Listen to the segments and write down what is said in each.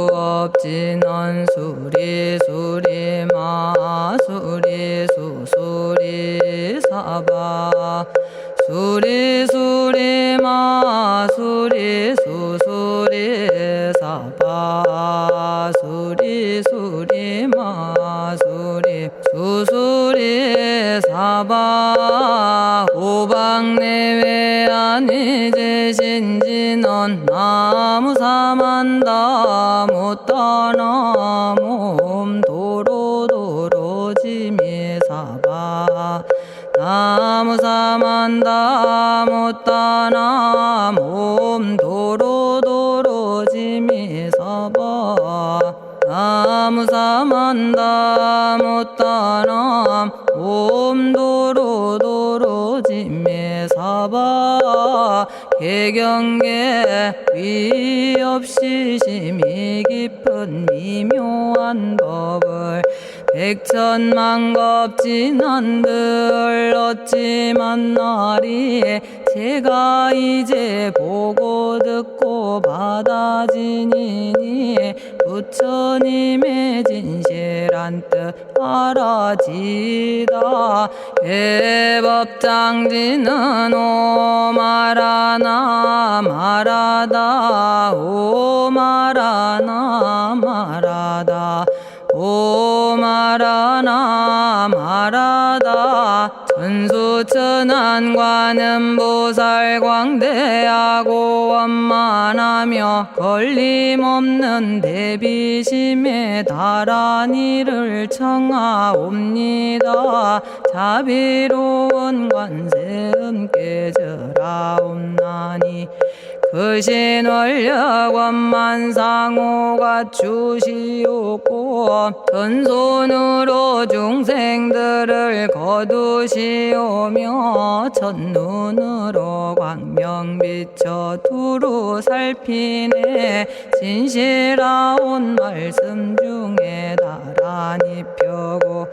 정구업진원 수리수리 마수리 수수리 사바 수리수리 마수리 수수리 사바 수리수리 마수리 수수리 사바 오방내외 안위제신진원 나무사만다 못다나 몸도로도로지미사바 나무사만다 못다나 몸도로도로지미사바 나무사만다 못다나 몸도로도로지미사바 개경계 위없이 심히 깊은 미묘한 법을 백천만겁진한들 어찌 만나리 제가 이제 보고 듣고 받아지니니 부처님의 진실한 뜻 알아지다 해법장지는 오마라나 말하다 오마라나 말하다 오마라나 말하다 천수천안관음 보살광대하고 원만하며 걸림없는 대비심에 달한 이를 청하옵니다. 자비로운 관세음께 절하옵나니 그신원력 원만상호가 주시옵고 전손으로 중생들을 거두시오며 첫눈으로 광명 비춰 두루 살피네 진실하온 말씀 중에 나란히 펴고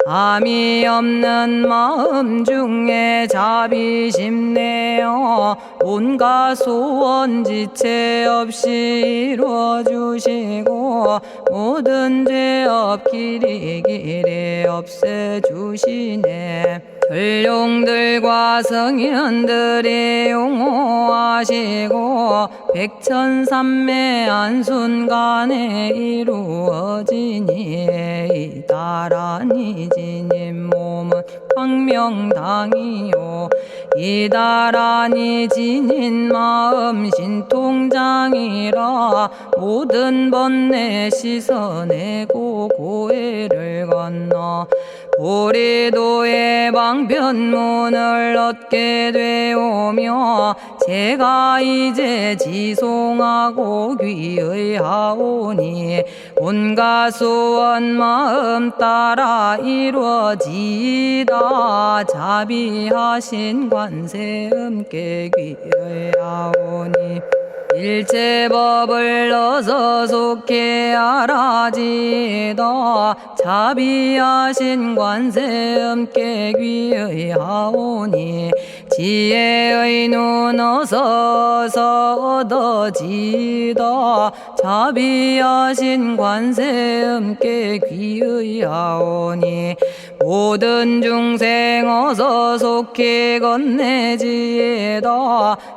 암이 없는 마음 중에 자비심 내어 온갖 소원 지체 없이 이루어주시고 모든 죄업 길이 없애주시네. 전룡들과 성현들이 용호하시고 백천삼매 한순간에 이루어지니 이다라니 지님 몸은 광명당이요 이다라니 지닌 마음 신통장이라 모든 번뇌 씻어내고 고해를 건너 보리도의 방편문을 얻게 되오며 제가 이제 지송하고 귀의하오니 온갖 소원 마음 따라 이루어지다 자비하신 관세음께 귀의하오니 일체법을 어서 속히 알아지다 자비하신 관세음께 귀의하오니 지혜의 눈 어서 얻어지다 자비하신 관세음께 귀의하오니 모든 중생 어서 속히 건네지다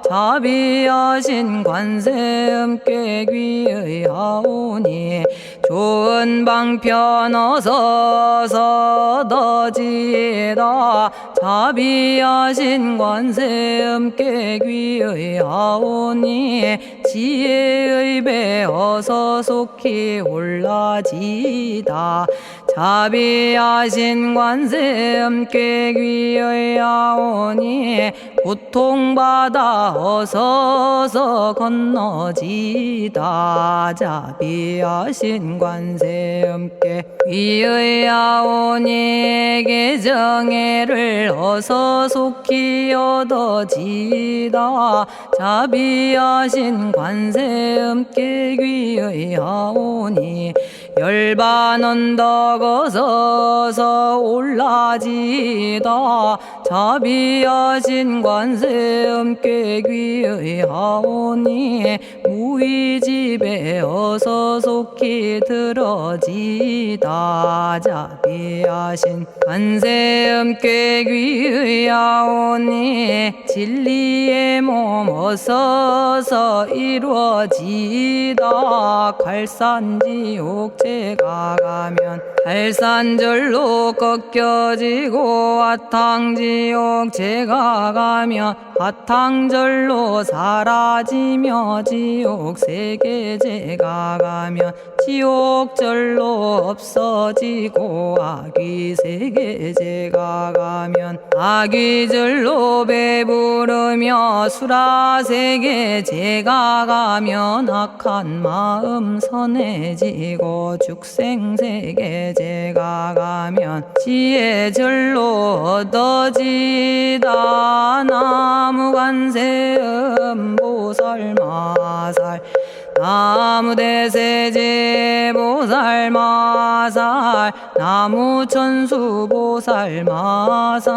자비하신 관세음께 귀의하오니 좋은 방편 어서 얻어지다 자비하신 관세음께 귀의하오니 지혜의 배 어서 속히 올라지다 자비하신 관세음께 귀의하오니 고통받아 어서 건너지다 자비하신 관세음께 귀의하오니 계정애를 어서 속히 얻어지다 자비하신 관세음께 귀의하오니 열반 언덕 어서 올라지다 자비하신 관세음께 귀의하오니 무의집에 어서 속히 들어지다. 자비하신 관세음께 귀의하오니 진리의 몸 어서서 이루어지다. 갈산지옥 제가 가면 갈산절로 꺾여지고 화탕지옥 제가 가면 화탕절로 사라지며 지옥 세계 제가 가면 지옥절로 없어지고 아귀 세계 제가 가면 아귀절로 배부르며 수라 세계 제가 가면 악한 마음 선해지고 죽생 세계 제가 가면 지혜절로 얻어지다. 나무관세음 보살마살 나무대세제 보살마살 나무천수 보살마살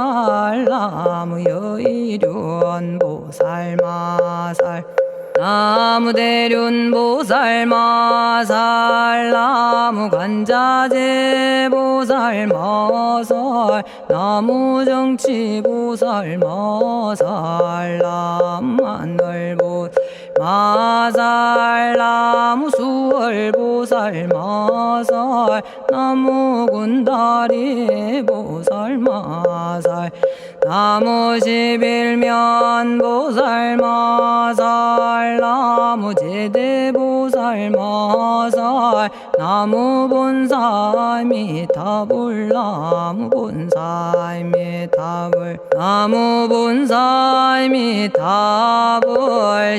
나무여의륜 보살마살 나무대륜 보살마살 나무간자재 보살마살 나무정치 보살마살 나무하늘보 마살 나무수월 보살마살 나무군다리 보살마살 나무십일면 보살마살 나무제대 보살마살 나무본사미타불 나무본사미타불 나무본사미타불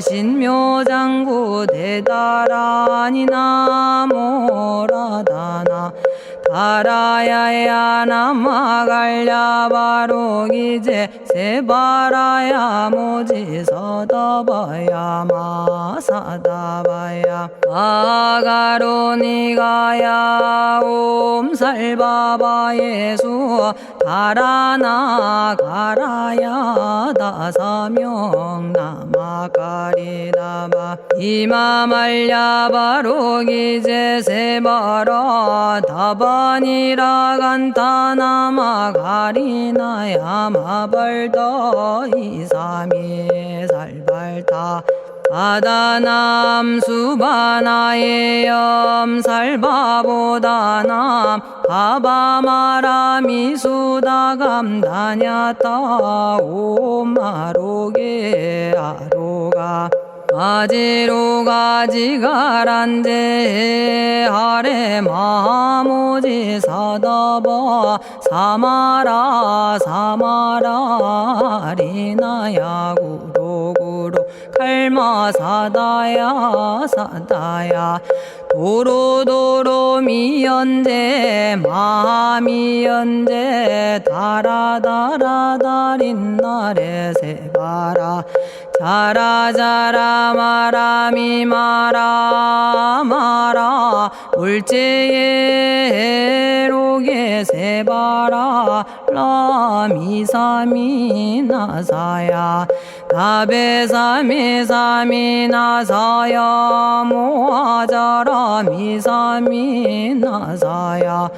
신묘장구 대다라니 나모라다나 다라야야 남아갈야바로기제 세바라야 모지서다바야 마사다바야 아가로니가야 옴살바바예수 다라나 가라야 다사명 나마가리다바 이마말야바로기제 세바라 다바니라 간타나마 가리나야 마발더 이사미 살발타 아다남 수바나의 염살바보다남 바바마라미 수다감다냐타 오마로게 아로가 아지로가지가란제 하레 마모지 사다바 사마라 사마라 리나야 구로구로 칼마 사다야 사다야 도로도로 미연제 마미연제 다라다라다린나레 세바라 자라자라 마라미 마라 마라 울제예 로게 세바라 라미사미 나사야 나베사미 사미 나사야 모아자라 미사미 나사야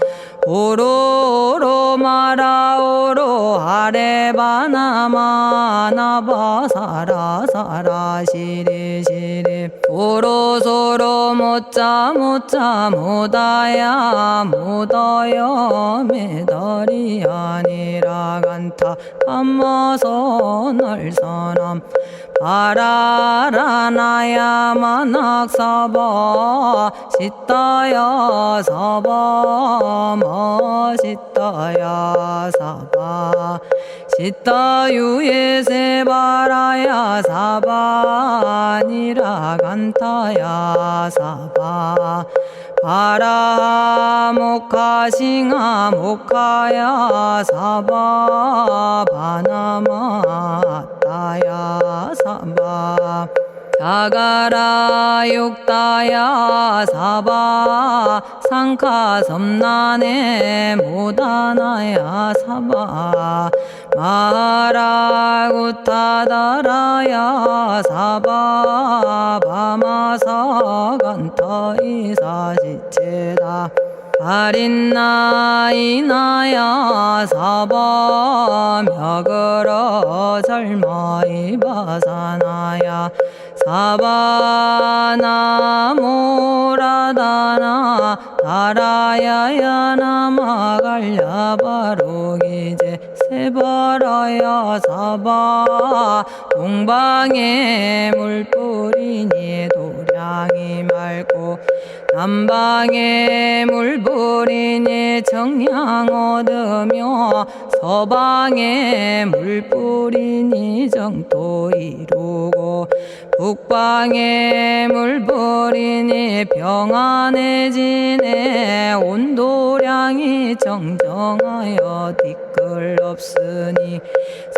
오로로 마라오로 아레바나마 나바사라 사라 시리 시리 오로소로 못자 못자 못다야 못다여 메달이 아니라 간타 감마서 날선함 바라라나야 만학사바 시타야 사바 마시타야 사바 시타유예 세바라야 사바니라 간타야 사바 바라 모카싱아 모카야 사바 바나마 따야 사바 자가라 육다야 사바 상카 섬난에 모다나야 사바 마라구타다라야 사바 바마사간타 이사시체다 아린나이나야 사바 며그러 절마이바사나야 사바나모라다나 다라야야 나마갈야바로기제 세바라야 사바 동방에 물뿌리니 도량이 맑고 남방에 물뿌리니 정량 얻으며 서방에 물뿌리니 정토 이루고 북방에 물뿌리니 평안해지네 온도량이 정정하여 뒤끌 없으니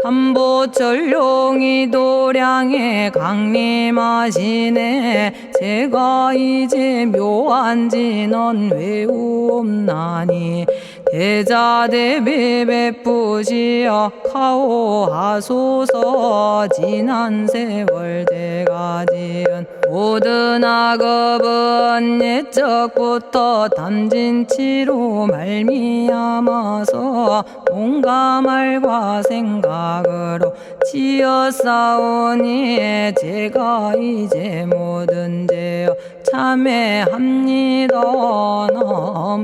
삼보철룡이 도량에 강림하시네 제가 이제 묘한 진언 외우옵나니 대자대비 베푸시어 카오하소서 지난 세월 제가 지은 모든 악업은 옛적부터 탐진치로 말미암아서 온갖 말과 생각으로 지었사오니 제가 이제 모든 죄여 참회합니다.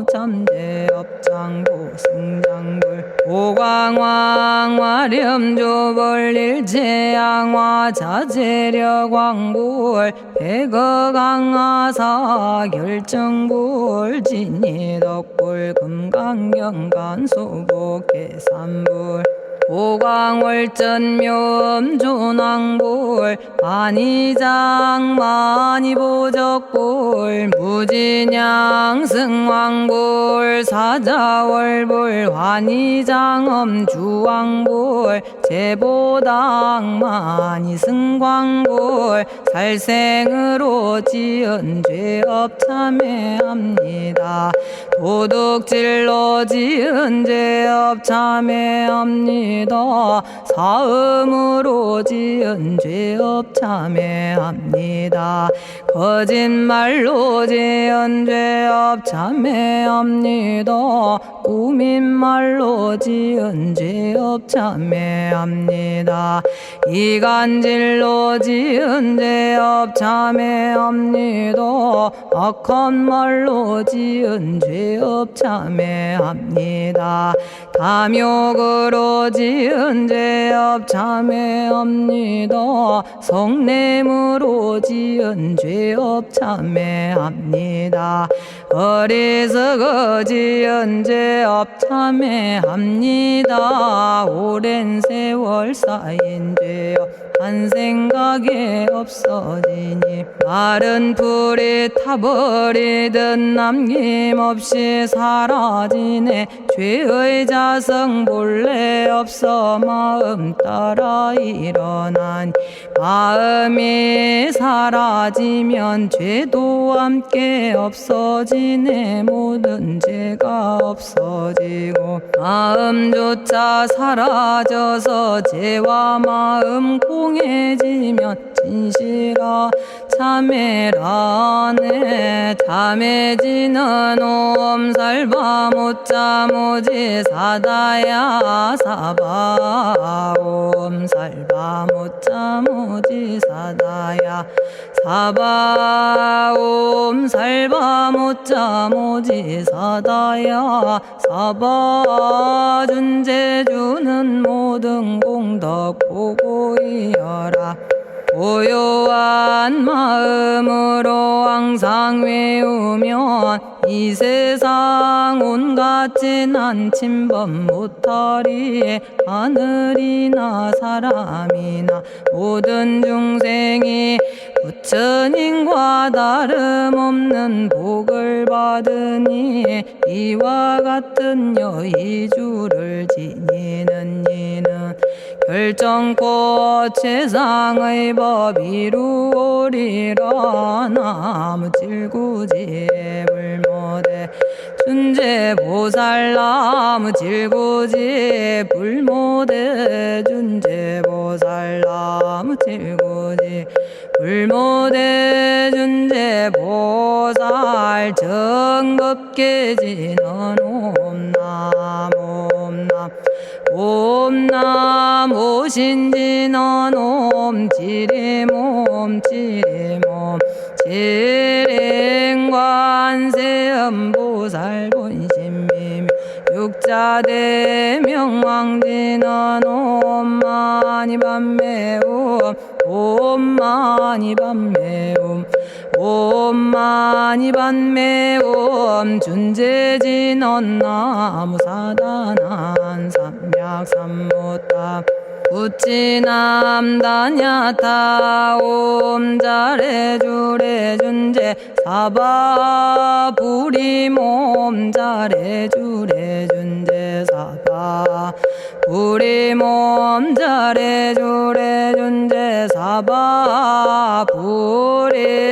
넘참제업장부 승장불 오광왕 화렴조벌 일제양화 자재려광불 백어강하사 결정불 진이덕불 금강경간소복계산불 오광월전묘음조낭불 안이장 만이보적불 무진양 승왕불 사자월불 환희장엄 주왕불 제보당 만이승광불 살생으로 지은 죄업 참회합니다. 도둑질로 지은 죄업 참회합니다. 사음으로 지은 죄업 참회합니다. 거짓말로 지은 죄업 참회합니다. 꾸민말로 지은 죄업 참회합니다. 이간질로 지은 죄업 참회합니다. 악한 말로 지은 죄업 참회합니다. 탐욕으로 지은 죄업 참회합니다. 성냄으로 지은 죄업 참회합니다. 어리석어 지은 죄업 참회합니다. 오랜 세월 쌓인 죄업 한 생각에 없어지니 마른 풀이 타버리듯 남김없이 사라지네. 죄의 자성 본래 없어 마음 따라 일어나니 마음이 사라지면 죄도 함께 없어지네. 모든 죄가 없어지고 마음조차 사라져서 죄와 마음 공해지면 진실아 참회라네. 참해지는 옴살바 못자모지 사다야 사바 옴살바 못자모지 사다야 사바 옴살바 못자모지 사다야 사바 준제주는 모든 공덕 보고이여라. 고요한 마음으로 항상 외우면 이 세상 온갖 진한 침범 못하리. 하늘이나 사람이나 모든 중생이 부처님과 다름없는 복을 받으니 이와 같은 여의주를 지니는 이는 결정코 최상의 법 이루오리라. 나무질구지 불모대 준재보살. 나무질구지 불모대 준재보살. 나무질구지 불모대 준재보살. 정법계지는 옴남 옴남 옴남 오신지는 옴지리몸 지리몸 지랭관세음보살 본심미묘 육자대명왕지는 옴마니밤매옴 옴마니밤매옴 옴마니밤매옴 준재진언 나무사단한 삼약삼무탑 우치남다냐타 옴 잘해주래 준재 사바 부리몸 잘해주래 준재 사바 부리몸 잘해주래 준재 사바 부림.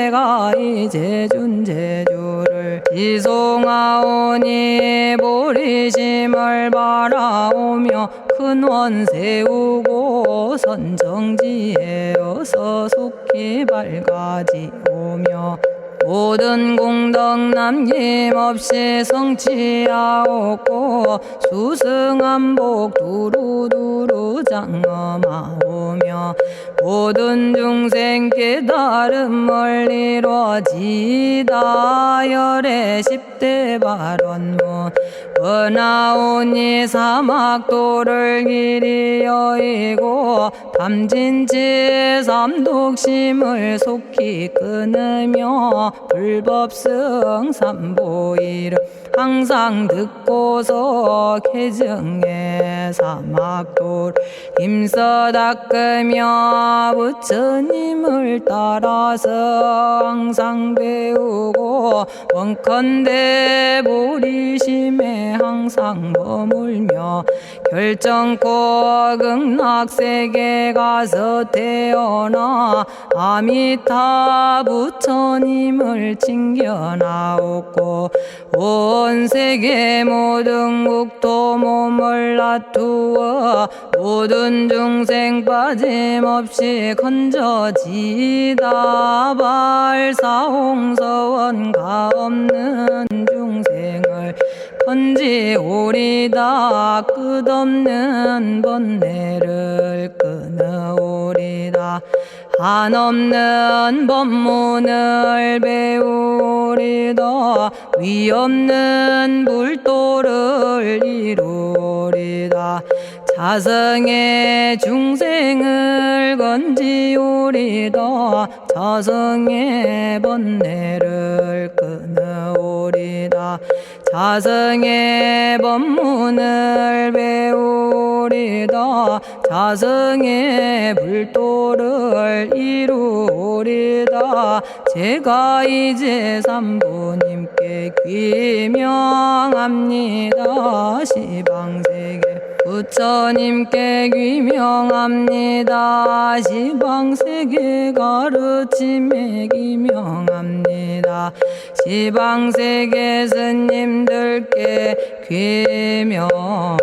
제가 이제 준재주를 지송하오니 보리심을 바라오며 큰원 세우고 선정지에 어서 속히 밝아지오며 모든 공덕 남김없이 성취하옵고 수승한복 두루두루 장엄하오며 모든 중생 깨달음을 이루어지다 열의 10대 발원문 은하오니 사막도를 길이 여의고 담진치 삼독심을 속히 끊으며 불법승 삼보이를 항상 듣고서 개정해 사막도를 힘써 닦으며 부처님을 따라서 항상 배우고 원컨대 보리심에 항상 머물며 결정코 극락세계 가서 태어나 아미타 부처님을 칭견하옵고 온 세계 모든 국토 몸을 놔두어 모든 중생 빠짐없이 건져지다 발사홍서원 가없는 중생을 건지오리다. 끝없는 번뇌를 끊어오리다. 한없는 법문을 배우리다. 위없는 불도를 이루리다. 자성의 중생을 건지오리다. 자성의 번뇌를 끊어오리다. 자성의 법문을 배우리다. 자성의 불도를 이루리다. 제가 이제 삼부님께 귀명합니다. 시방세계 부처님께 귀명합니다. 시방세계 가르침에 귀명합니다. 시방세계 스님들께 귀명합니다.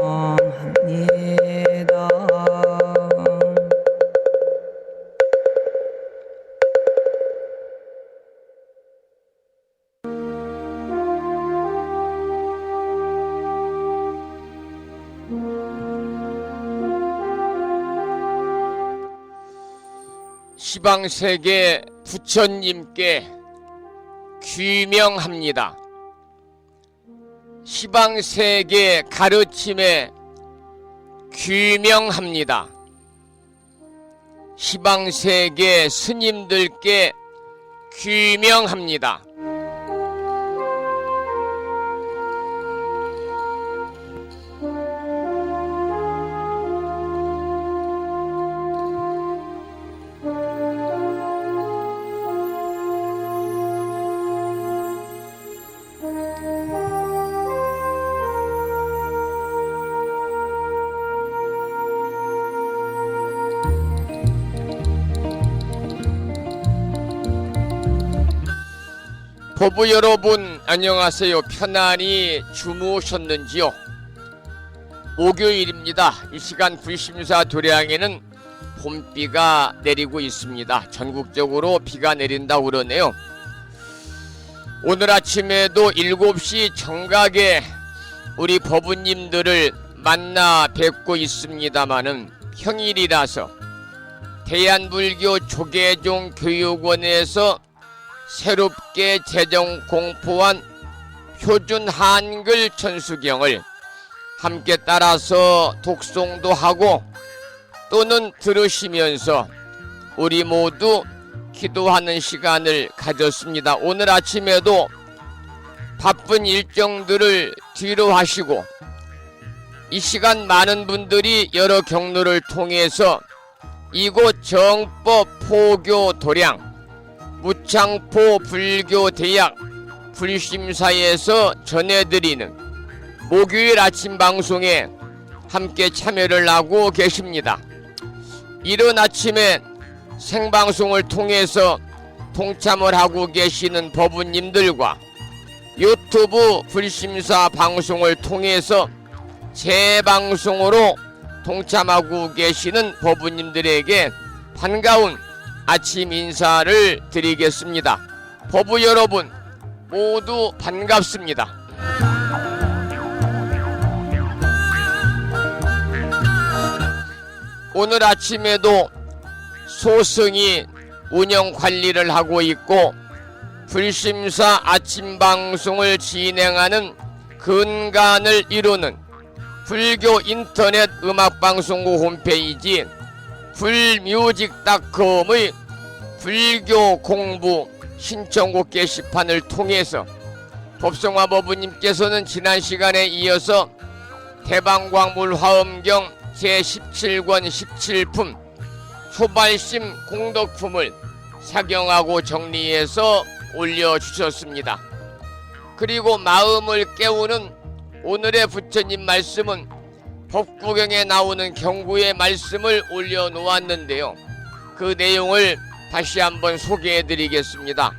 시방세계 부처님께 귀명합니다. 시방세계 가르침에 귀명합니다. 시방세계 스님들께 귀명합니다. 법부 여러분 안녕하세요. 편안히 주무셨는지요? 목요일입니다. 이 시간 불심사 도량에는 봄비가 내리고 있습니다. 전국적으로 비가 내린다고 그러네요. 오늘 아침에도 7시 정각에 우리 법부님들을 만나 뵙고 있습니다마는 평일이라서 대한불교 조계종 교육원에서 새롭게 제정 공포한 표준 한글 천수경을 함께 따라서 독송도 하고 또는 들으시면서 우리 모두 기도하는 시간을 가졌습니다. 오늘 아침에도 바쁜 일정들을 뒤로 하시고 이 시간 많은 분들이 여러 경로를 통해서 이곳 정법 포교 도량 무창포 불교대학 불심사에서 전해드리는 목요일 아침 방송에 함께 참여를 하고 계십니다. 이른 아침에 생방송을 통해서 동참을 하고 계시는 법부님들과 유튜브 불심사 방송을 통해서 재방송으로 동참하고 계시는 법부님들에게 반가운 아침 인사를 드리겠습니다. 법부 여러분 모두 반갑습니다. 오늘 아침에도 소승이 운영 관리를 하고 있고 불심사 아침 방송을 진행하는 근간을 이루는 불교 인터넷 음악방송국 홈페이지 불뮤직닷컴의 불교 공부 신청곡 게시판을 통해서 법성화 법부님께서는 지난 시간에 이어서 대방광물 화엄경 제17권 17품 초발심 공덕품을 사경하고 정리해서 올려주셨습니다. 그리고 마음을 깨우는 오늘의 부처님 말씀은 법구경에 나오는 경구의 말씀을 올려놓았는데요. 그 내용을 다시 한번 소개해 드리겠습니다.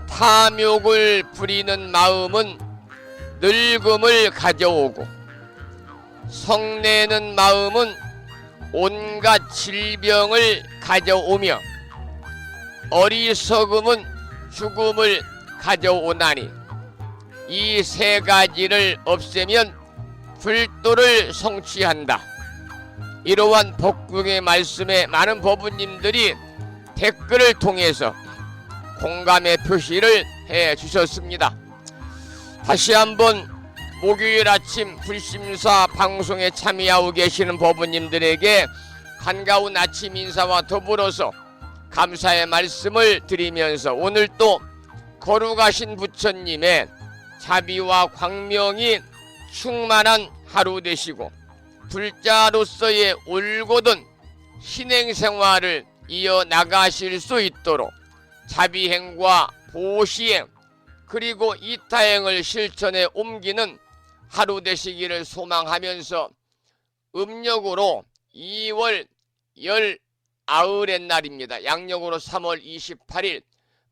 탐욕을 부리는 마음은 늙음을 가져오고 성내는 마음은 온갖 질병을 가져오며 어리석음은 죽음을 가져오나니 이 세 가지를 없애면 불도를 성취한다. 이러한 법궁의 말씀에 많은 법부님들이 댓글을 통해서 공감의 표시를 해 주셨습니다. 다시 한번 목요일 아침 불심사 방송에 참여하고 계시는 법부님들에게 반가운 아침 인사와 더불어서 감사의 말씀을 드리면서 오늘 또 거룩하신 부처님의 자비와 광명이 충만한 하루 되시고 불자로서의 올곧은 신행생활을 이어나가실 수 있도록 자비행과 보시행 그리고 이타행을 실천에 옮기는 하루 되시기를 소망하면서 음력으로 2월 19의 날입니다. 양력으로 3월 28일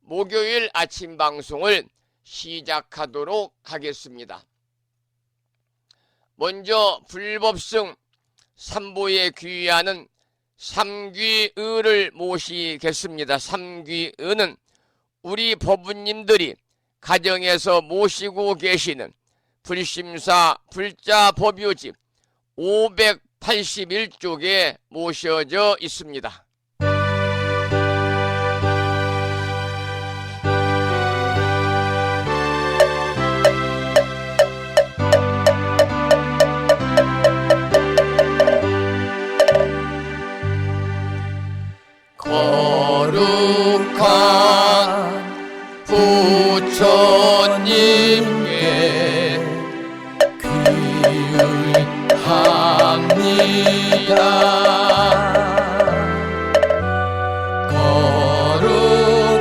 목요일 아침 방송을 시작하도록 하겠습니다. 먼저 불법승 삼보에 귀의하는 삼귀의를 모시겠습니다. 삼귀의는 우리 법부님들이 가정에서 모시고 계시는 불심사 불자법요집 581쪽에 모셔져 있습니다. 거룩한 부처님께 귀의합니다.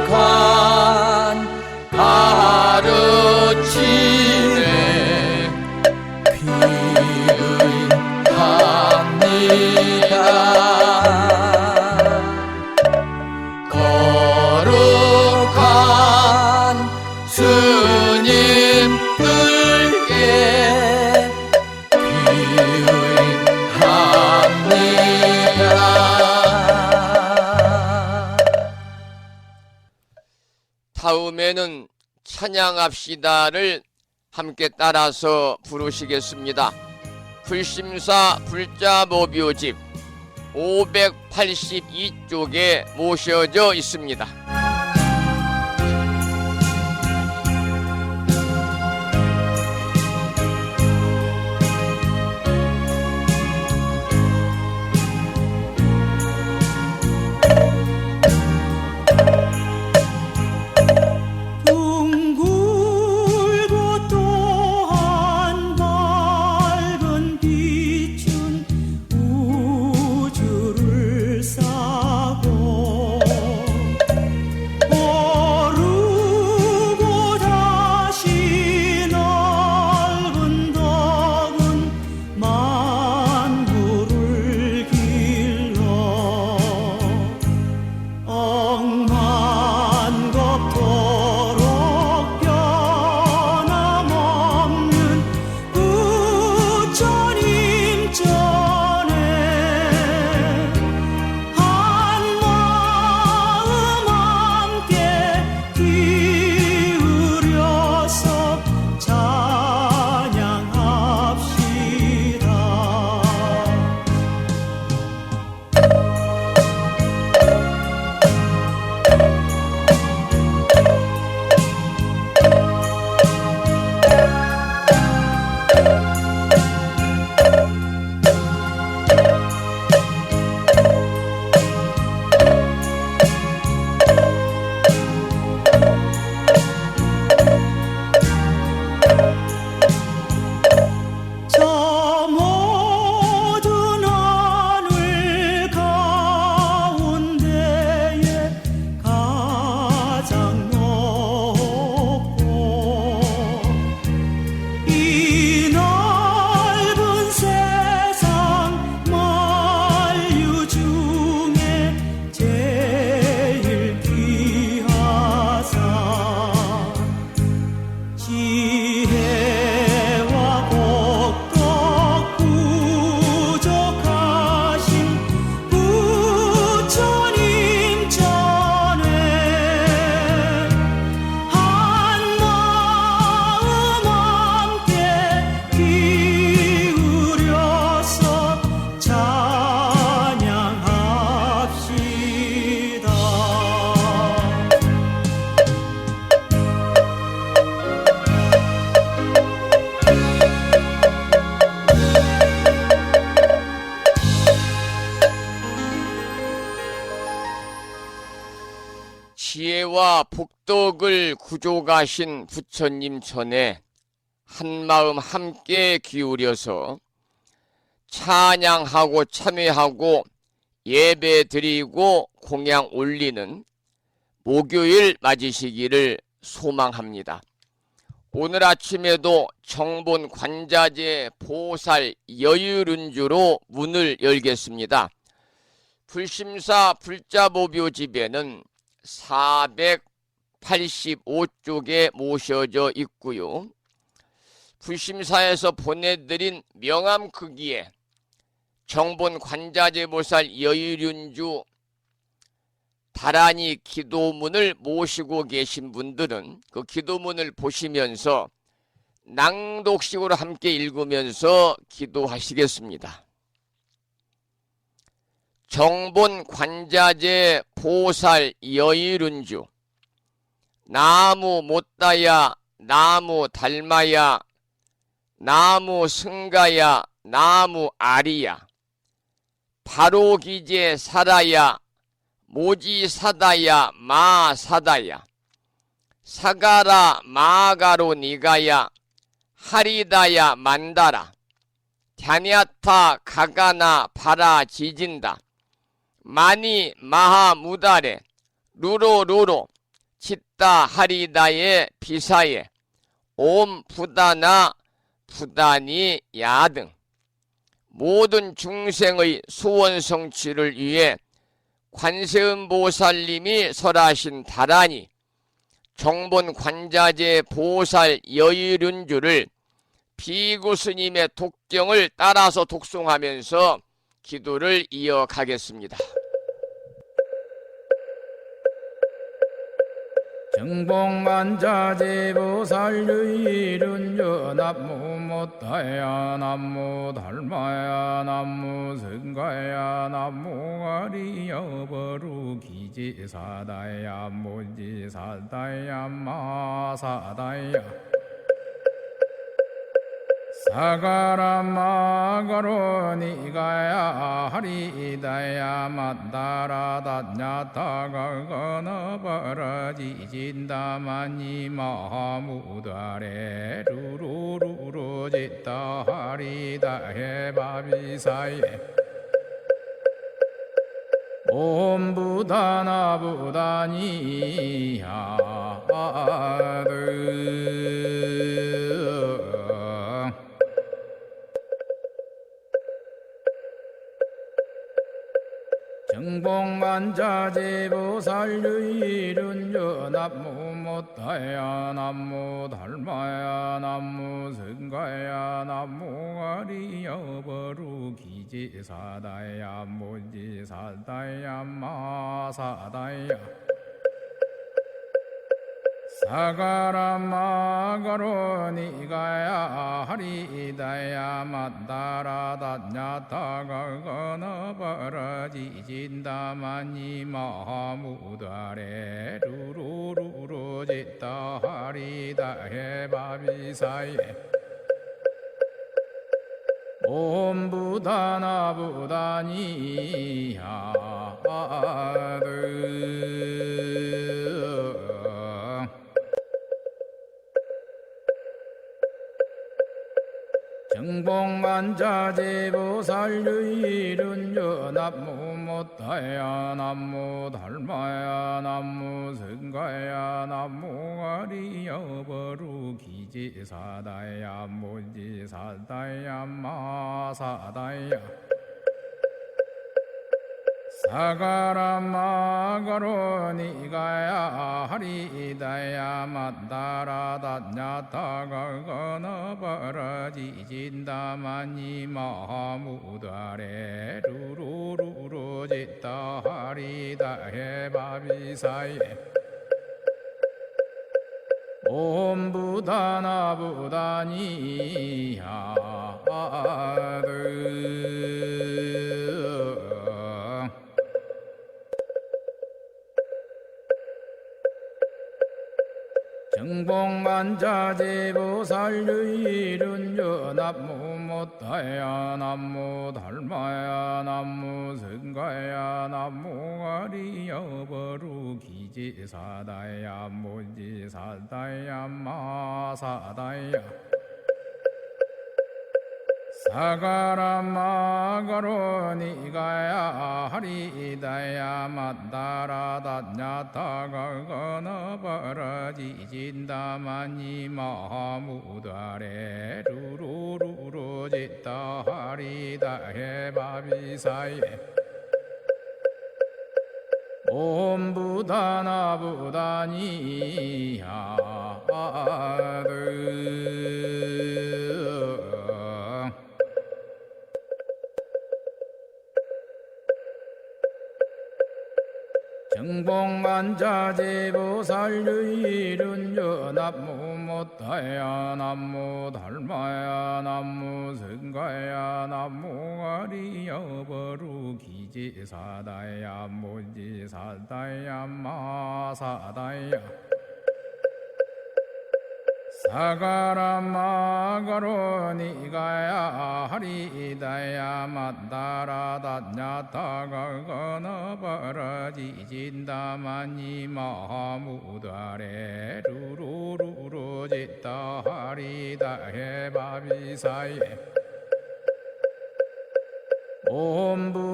거룩한 가르침에 귀의합니다. 거룩한 이번에는 찬양합시다를 함께 따라서 부르시겠습니다. 불심사 불자보묘집 582쪽에 모셔져 있습니다. 지혜와 복덕을 구족하신 부처님 전에 한마음 함께 기울여서 찬양하고 참회하고 예배드리고 공양 올리는 목요일 맞으시기를 소망합니다. 오늘 아침에도 정본 관자재 보살 여율은주로 문을 열겠습니다. 불심사 불자보묘집에는 485쪽에 모셔져 있고요. 불심사에서 보내드린 명함 크기에 정본 관자재보살 여율윤주 다란이 기도문을 모시고 계신 분들은 그 기도문을 보시면서 낭독식으로 함께 읽으면서 기도하시겠습니다. 정본 관자재 보살 여율은주 나무 못다야 나무 달마야 나무 승가야 나무 아리야 바로기제 사라야 모지 사다야 마 사다야 사가라 마가로 니가야 하리다야 만다라 갸냐타 가가나 바라 지진다 마니 마하 무다레 루로 치따 하리다의 비사에 옴 부다나 부다니 야등 모든 중생의 소원 성취를 위해 관세음보살님이 설하신 다란이 정본 관자재 보살 여율윤주를 비구스님의 독경을 따라서 독송하면서 기도를 이어가겠습니다. 정봉만자제보살유일은요 남무 못다야 남무 달마야 남무 성가야 남무 아리여버루 기지사다야 무지사다야 마사다야 사가라마가로 니가야 하리다야 만다라다냐타가거너버러지진다마니 마무다레 루루루루 짓다 하리다 해바비사예 옴부다나부다니야드 정봉만자제보살유일은요 남무 못다야 남무 달마야 남무 성가야 남무 아리여버루 기지사다야 무지사다야 마사다야 사가라마가로 니가야 하리다야 만다라다냐타가거너버러지진다마니 마무다레 루루루루 짓다 하리다 해바비사예 옴부다나부다니야드 정봉만자제보살유일은요 남무 못다야 남무 달마야 남무 성가야 남무 아리여버루 기지사다야 무지사다야 마사다야 사가라마가로 니가야 하리다야 만다라다냐타가거너버러지진다마니 마무다레 루루루루 짓다 하리다 해바비사예 옴부다나부다니야드 정봉만자제보살유일은요 남무 못다야 남무 달마야 남무 성가야 남무 아리여버루 기지사다야 무지사다야 마사다야 사가라마가로 니가야 하리다야 만다라다냐타가거너버러지진다마니 마무다레 루루루루 짓다 하리다 해바비사예 옴부다나부다니야드 정봉만자제보살유일은요 남무 못다야 남무 달마야 남무 성가야 남무 아리여버루 기지사다야 무지사다야 마사다야 사가라마가로 니가야 하리다야 만다라다냐타가거너버러지진다마니 마무다레 루루루루 짓다 하리다 해바비사예 옴부다나부다니야드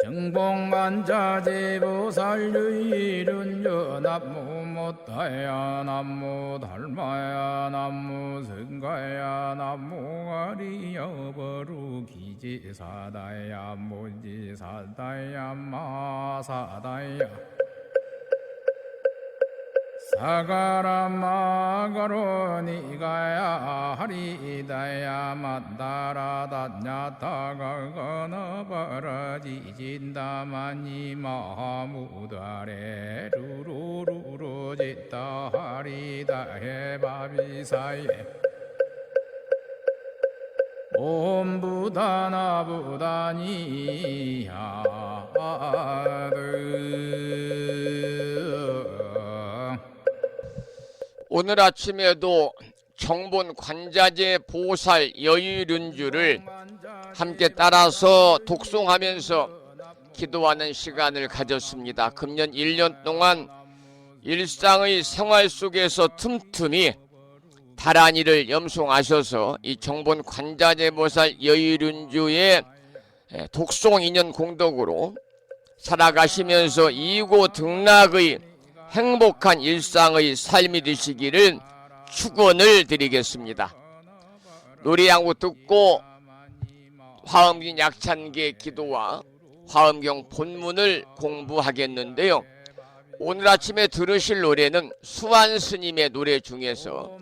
정봉만자제보살유일은요 남무 못다야 남무 달마야 남무 성가야 남무 아리여버루 기지사다야 무지사다야 마사다야 사가라마가로니가야 하리다야 만다라다냐타가 건어버러지진다마니 마무다레 루루루루지다 하리다 해바비사예 옴부다나부다니야드. 오늘 아침에도 정본 관자재 보살 여의륜주를 함께 따라서 독송하면서 기도하는 시간을 가졌습니다. 금년 1년 동안 일상의 생활 속에서 틈틈이 다란이를 염송하셔서 이 정본 관자재 보살 여의륜주의 독송 인연 공덕으로 살아가시면서 이고 등락의 행복한 일상의 삶이 되시기를 축원을 드리겠습니다. 노래 한 곡 듣고 화엄경 약찬계 기도와 화엄경 본문을 공부하겠는데요. 오늘 아침에 들으실 노래는 수완 스님의 노래 중에서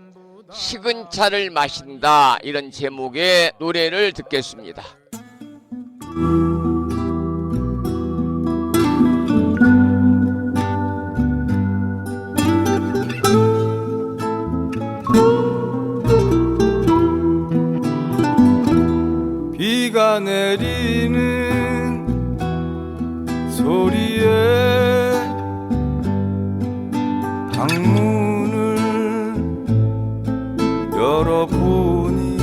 식은 차를 마신다 이런 제목의 노래를 듣겠습니다. 비가 내리는 소리에 방문을 열어보니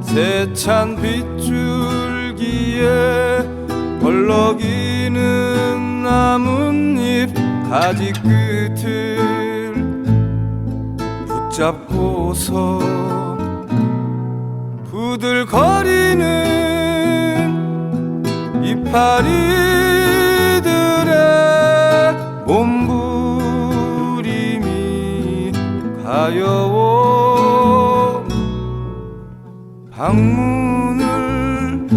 세찬 빗줄기에 벌럭이는 나뭇잎 가지 끝을 붙잡고서 부들거리는 이파리들의 몸부림이 가여워 방문을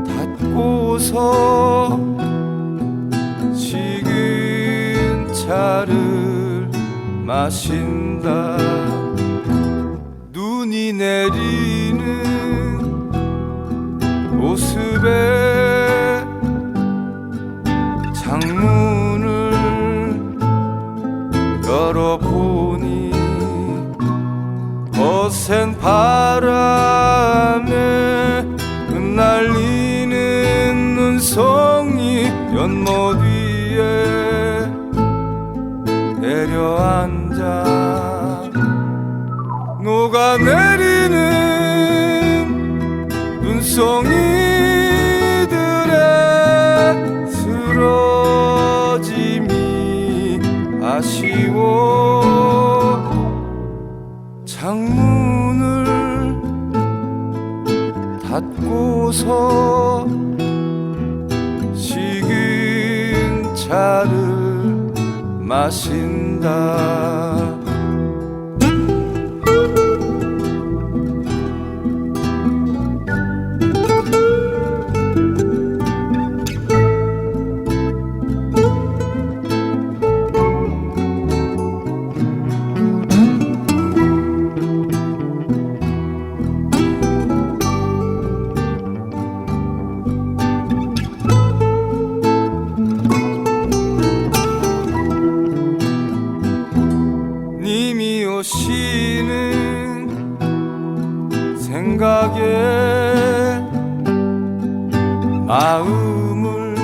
닫고서 식은 차를 마신다. 눈이 내리는 모습에 창문을 열어보니 거센 바람에 흩날리는 눈송이 연못 위에 내려앉아 녹아내리는 눈송이들의 쓰러짐이 아쉬워 창문을 닫고서 식은 차를 마신다. 님이 오시는 생각에 마음을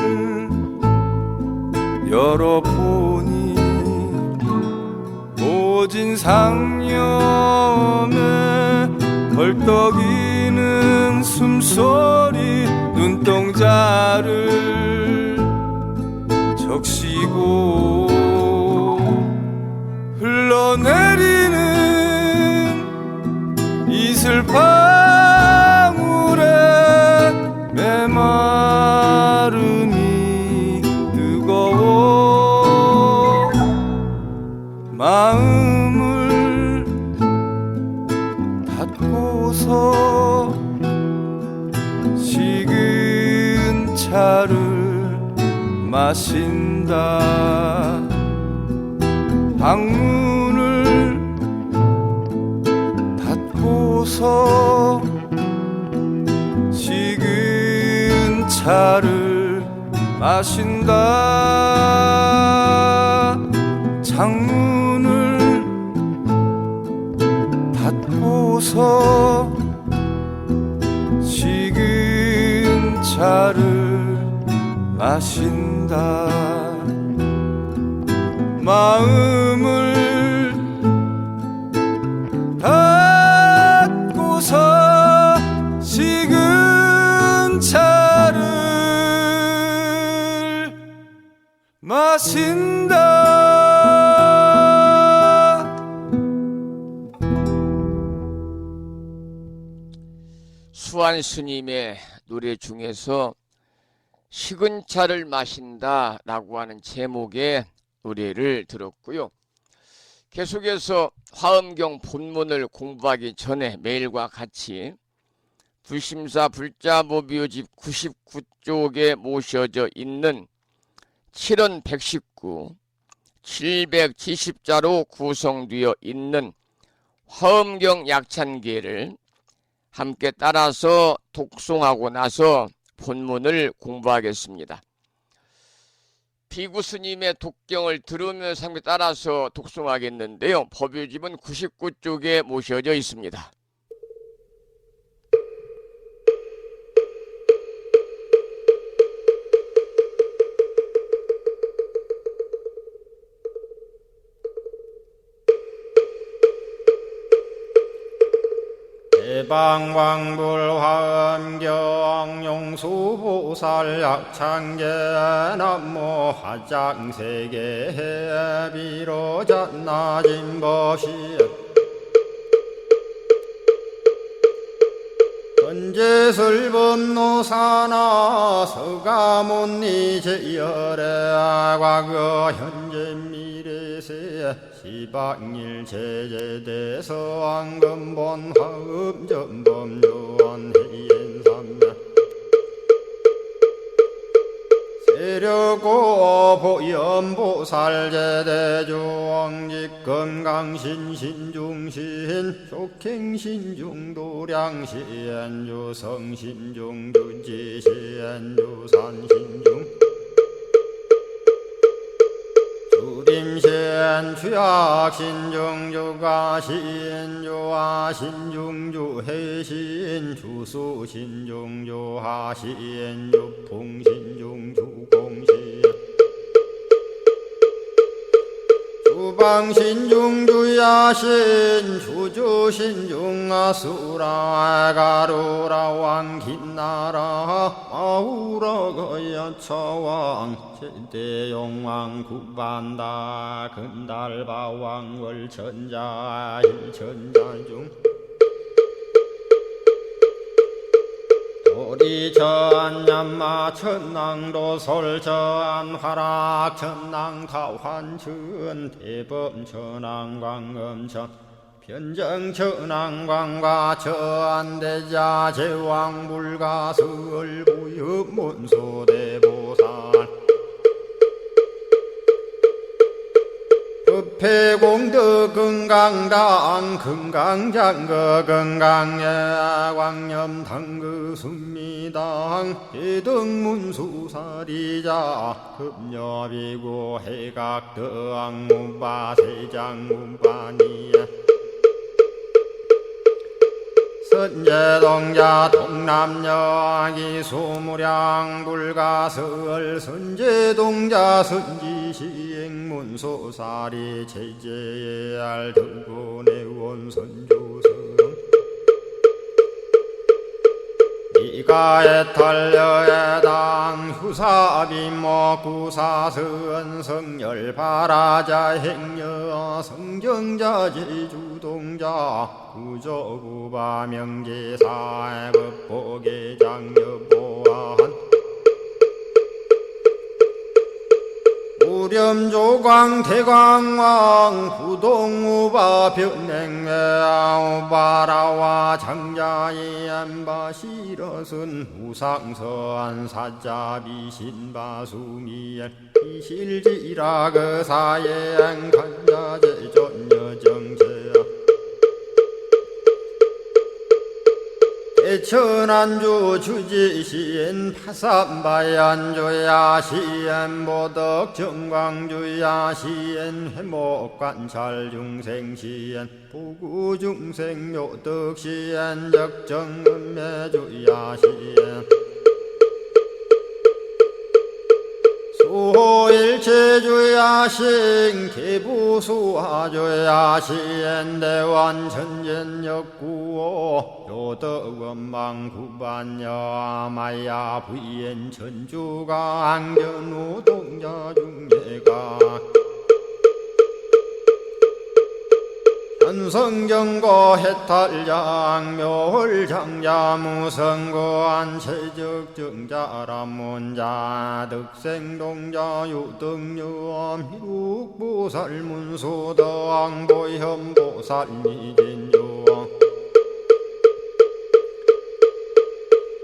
열어보니 오진 상념에 벌떡이는 숨소리 눈동자를 적시고 흘러내리는 이슬방울에 메마름이 뜨거워 마음을 닫고서 식은 차를 마신다. 방문을 닫고서 식은 차를 마신다. 창문을 닫고서 식은 차를 마신다. 마음을 닫고서 식은 차를 마신다. 수완 스님의 노래 중에서 식은 차를 마신다 라고 하는 제목의 노래를 들었고요. 계속해서 화엄경 본문을 공부하기 전에 매일과 같이 불심사 불자보비오집 99쪽에 모셔져 있는 7원 119 770자로 구성되어 있는 화엄경 약찬계를 함께 따라서 독송하고 나서 본문을 공부하겠습니다. 비구 스님의 독경을 들으면서 함께 따라서 독송하겠는데요. 법요집은 99쪽에 모셔져 있습니다. 대방광불화엄경 용수보살 약창계 남모 화장세계 비로잣나진법시 헌재설법노사나 서가몬니제열의 과거 현재 미래세 시방일 제제대서 안금본 화음전범요원 해인삼나 세력고 보연보살제대주왕직 건강신신중신 족행신중도량시엔주성신중주지시엔주산신중 주림신 주약신중주가신주하신중주해신 주수신중주하신주풍신중주공신 주방신중주야신 주주신중아수라 가루라왕 긴나라 마우라가야차왕 제대용왕 구반다 근달바왕 월천자 일천자중 도리천냠마 천낭도 솔천 화락 천낭 타환천 대범 천왕광음천 변정 천왕광과 천대자 제왕불가설 부유문소대보살 법회공덕 건강당 건강장거 건강예 광염당그 순미당 해등문수사리자 급여비고 해각덕 문바세장 문바니야 선제동자 동남여기 소무량 불가설 선제동자 선지시행문소사리 제제알 등군의 선조성 이가에 탈려에당 후사비모 구사선 성열 바라자 행여 성정자 제주동자 구조구바 명제사 법보계 장여보한 수렴조광 대광왕 부동우바 변행외 우바라와 장자의 안바시러슨 우상서한 사자비 신바수미엘 이실지라 그 사예 안간자제 전여정세야 대천안주 주지시인 파산바얀주야 시엔 보덕 정광주야 시엔 회목관찰 중생시엔 보구중생 묘덕시엔 적정음매주야 시엔 수호일체주야 신 개부수하주야 시엔 대완천전역구호 요덕원망구반여 마야 부인 천주가 ang전우 동자중예가 현성경고 해탈장 묘홀장자 무성고한 체적정자람문자 득생동자 유등유엄 희룩보살문수덕보현보살미진유엄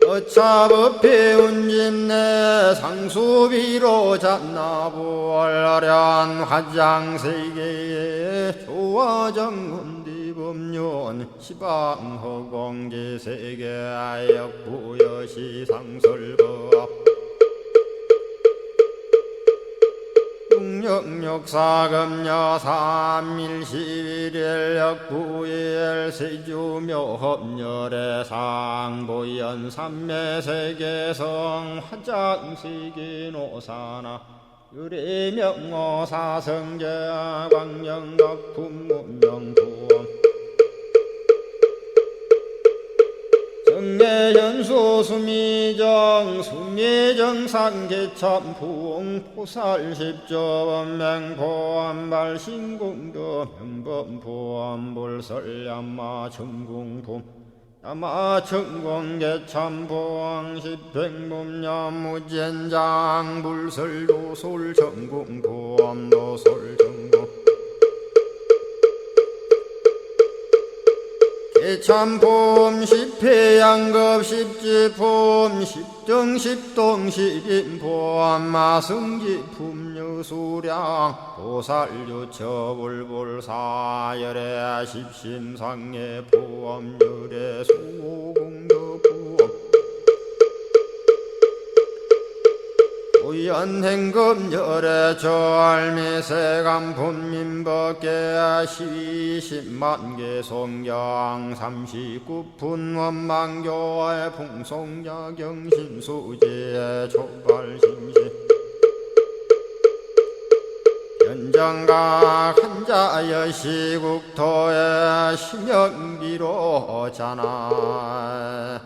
어차법해 운집내 상수비로 잔나부얼련 화장세계에 조화정훈디법륜 시방허공제세계 아역부여시 상설법 육력사금여 삼일시일일 역부일 세주묘협열의 상보연 삼매세계성 화장시기노사나 유리명어사성제 광영덕품문명부엄 정례현수 수미정 수미정상계참풍 포살십조범맹포암발 신공도 명범포암불설야마 천궁품 야마천공계참포항 십행범야무젠장 불설도솔 천궁포암도솔 참폼 십회양급 십지폼 십정십동 십인폼 마승지품 유수량 보살유처불불사열의 십심상의 포함열의 수공덕부엄 우연행급열의 절미세간품민법계 시십만개 송경 39분 원망교의 풍송야경신수제 촉발심시 현정각 한자여 시국토의 심영기로 자나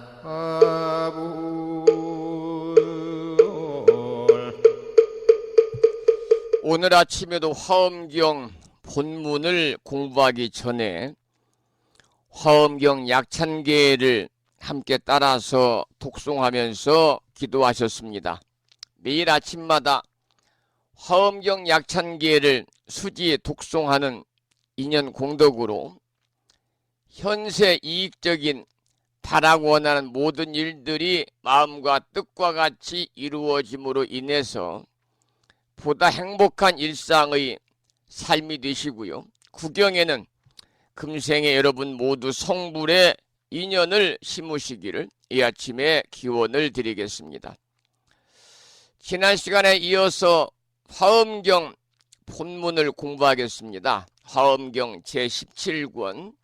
오늘 아침에도 화엄경 본문을 공부하기 전에 화엄경 약찬계를 함께 따라서 독송하면서 기도하셨습니다. 매일 아침마다 화엄경 약찬계를 수지 독송하는 인연 공덕으로 현세 이익적인 바라고 원하는 모든 일들이 마음과 뜻과 같이 이루어짐으로 인해서 보다 행복한 일상의 삶이 되시고요. 구경에는 금생에 여러분 모두 성불의 인연을 심으시기를 이 아침에 기원을 드리겠습니다. 지난 시간에 이어서 화엄경 본문을 공부하겠습니다. 화엄경 제17권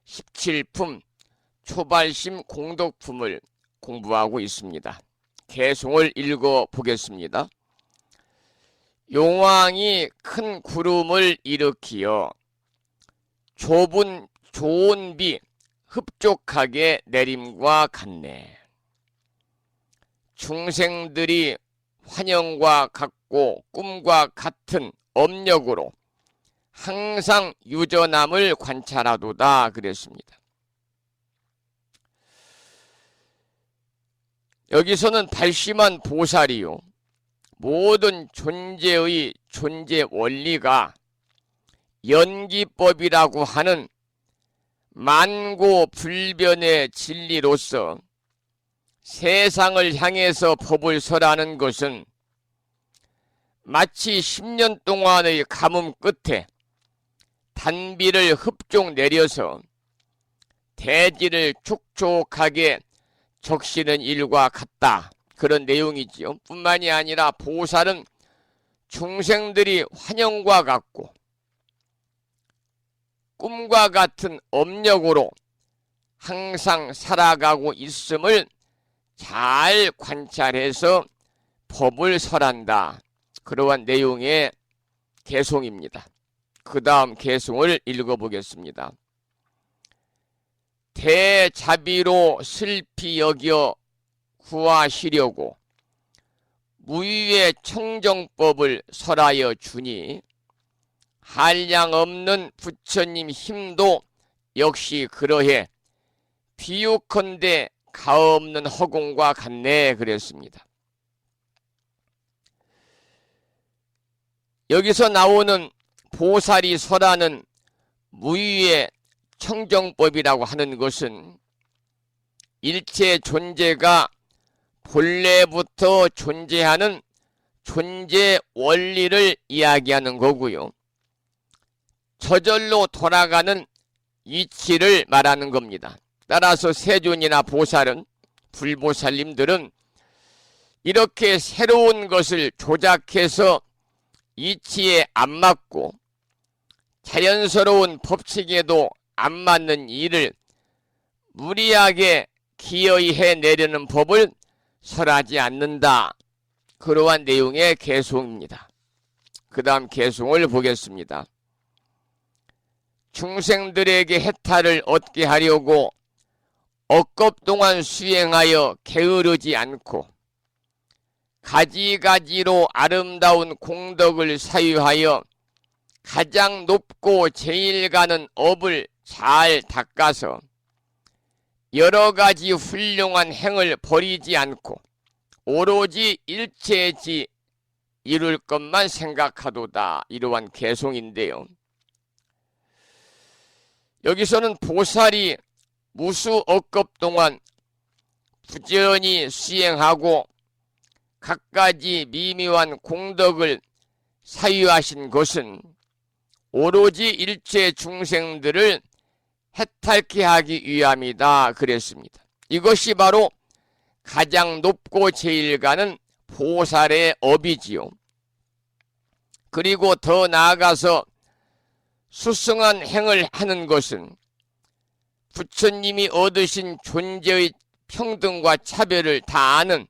17품 초발심 공덕품을 공부하고 있습니다. 개송을 읽어보겠습니다. 용왕이 큰 구름을 일으키어 좋은 비 흡족하게 내림과 같네. 중생들이 환영과 같고 꿈과 같은 업력으로 항상 유전함을 관찰하도다 그랬습니다. 여기서는 발심한 보살이요 모든 존재의 존재 원리가 연기법이라고 하는 만고불변의 진리로서 세상을 향해서 법을 설하는 것은 마치 10년 동안의 가뭄 끝에 단비를 흡족 내려서 대지를 촉촉하게 적시는 일과 같다. 그런 내용이지요. 뿐만이 아니라 보살은 중생들이 환영과 같고 꿈과 같은 업력으로 항상 살아가고 있음을 잘 관찰해서 법을 설한다. 그러한 내용의 개송입니다. 그 다음 개송을 읽어보겠습니다. 대자비로 슬피 여겨 구하시려고 무위의 청정법을 설하여 주니 한량 없는 부처님 힘도 역시 그러해 비유컨대 가없는 허공과 같네 그랬습니다. 여기서 나오는 보살이 설하는 무위의 청정법이라고 하는 것은 일체 존재가 본래부터 존재하는 존재 원리를 이야기하는 거고요. 저절로 돌아가는 이치를 말하는 겁니다. 따라서 세존이나 보살은, 불보살님들은 이렇게 새로운 것을 조작해서 이치에 안 맞고 자연스러운 법칙에도 안 맞는 일을 무리하게 기어이 해내려는 법을 설하지 않는다. 그러한 내용의 개송입니다. 그 다음 개송을 보겠습니다. 중생들에게 해탈을 얻게 하려고 억겁 동안 수행하여 게으르지 않고 가지가지로 아름다운 공덕을 사유하여 가장 높고 제일 가는 업을 잘 닦아서 여러 가지 훌륭한 행을 버리지 않고 오로지 일체지 이룰 것만 생각하도다. 이러한 개송인데요. 여기서는 보살이 무수 억겁 동안 부지런히 수행하고 갖가지 미묘한 공덕을 사유하신 것은 오로지 일체 중생들을 해탈케 하기 위함이다 그랬습니다. 이것이 바로 가장 높고 제일 가는 보살의 업이지요. 그리고 더 나아가서 수승한 행을 하는 것은 부처님이 얻으신 존재의 평등과 차별을 다 아는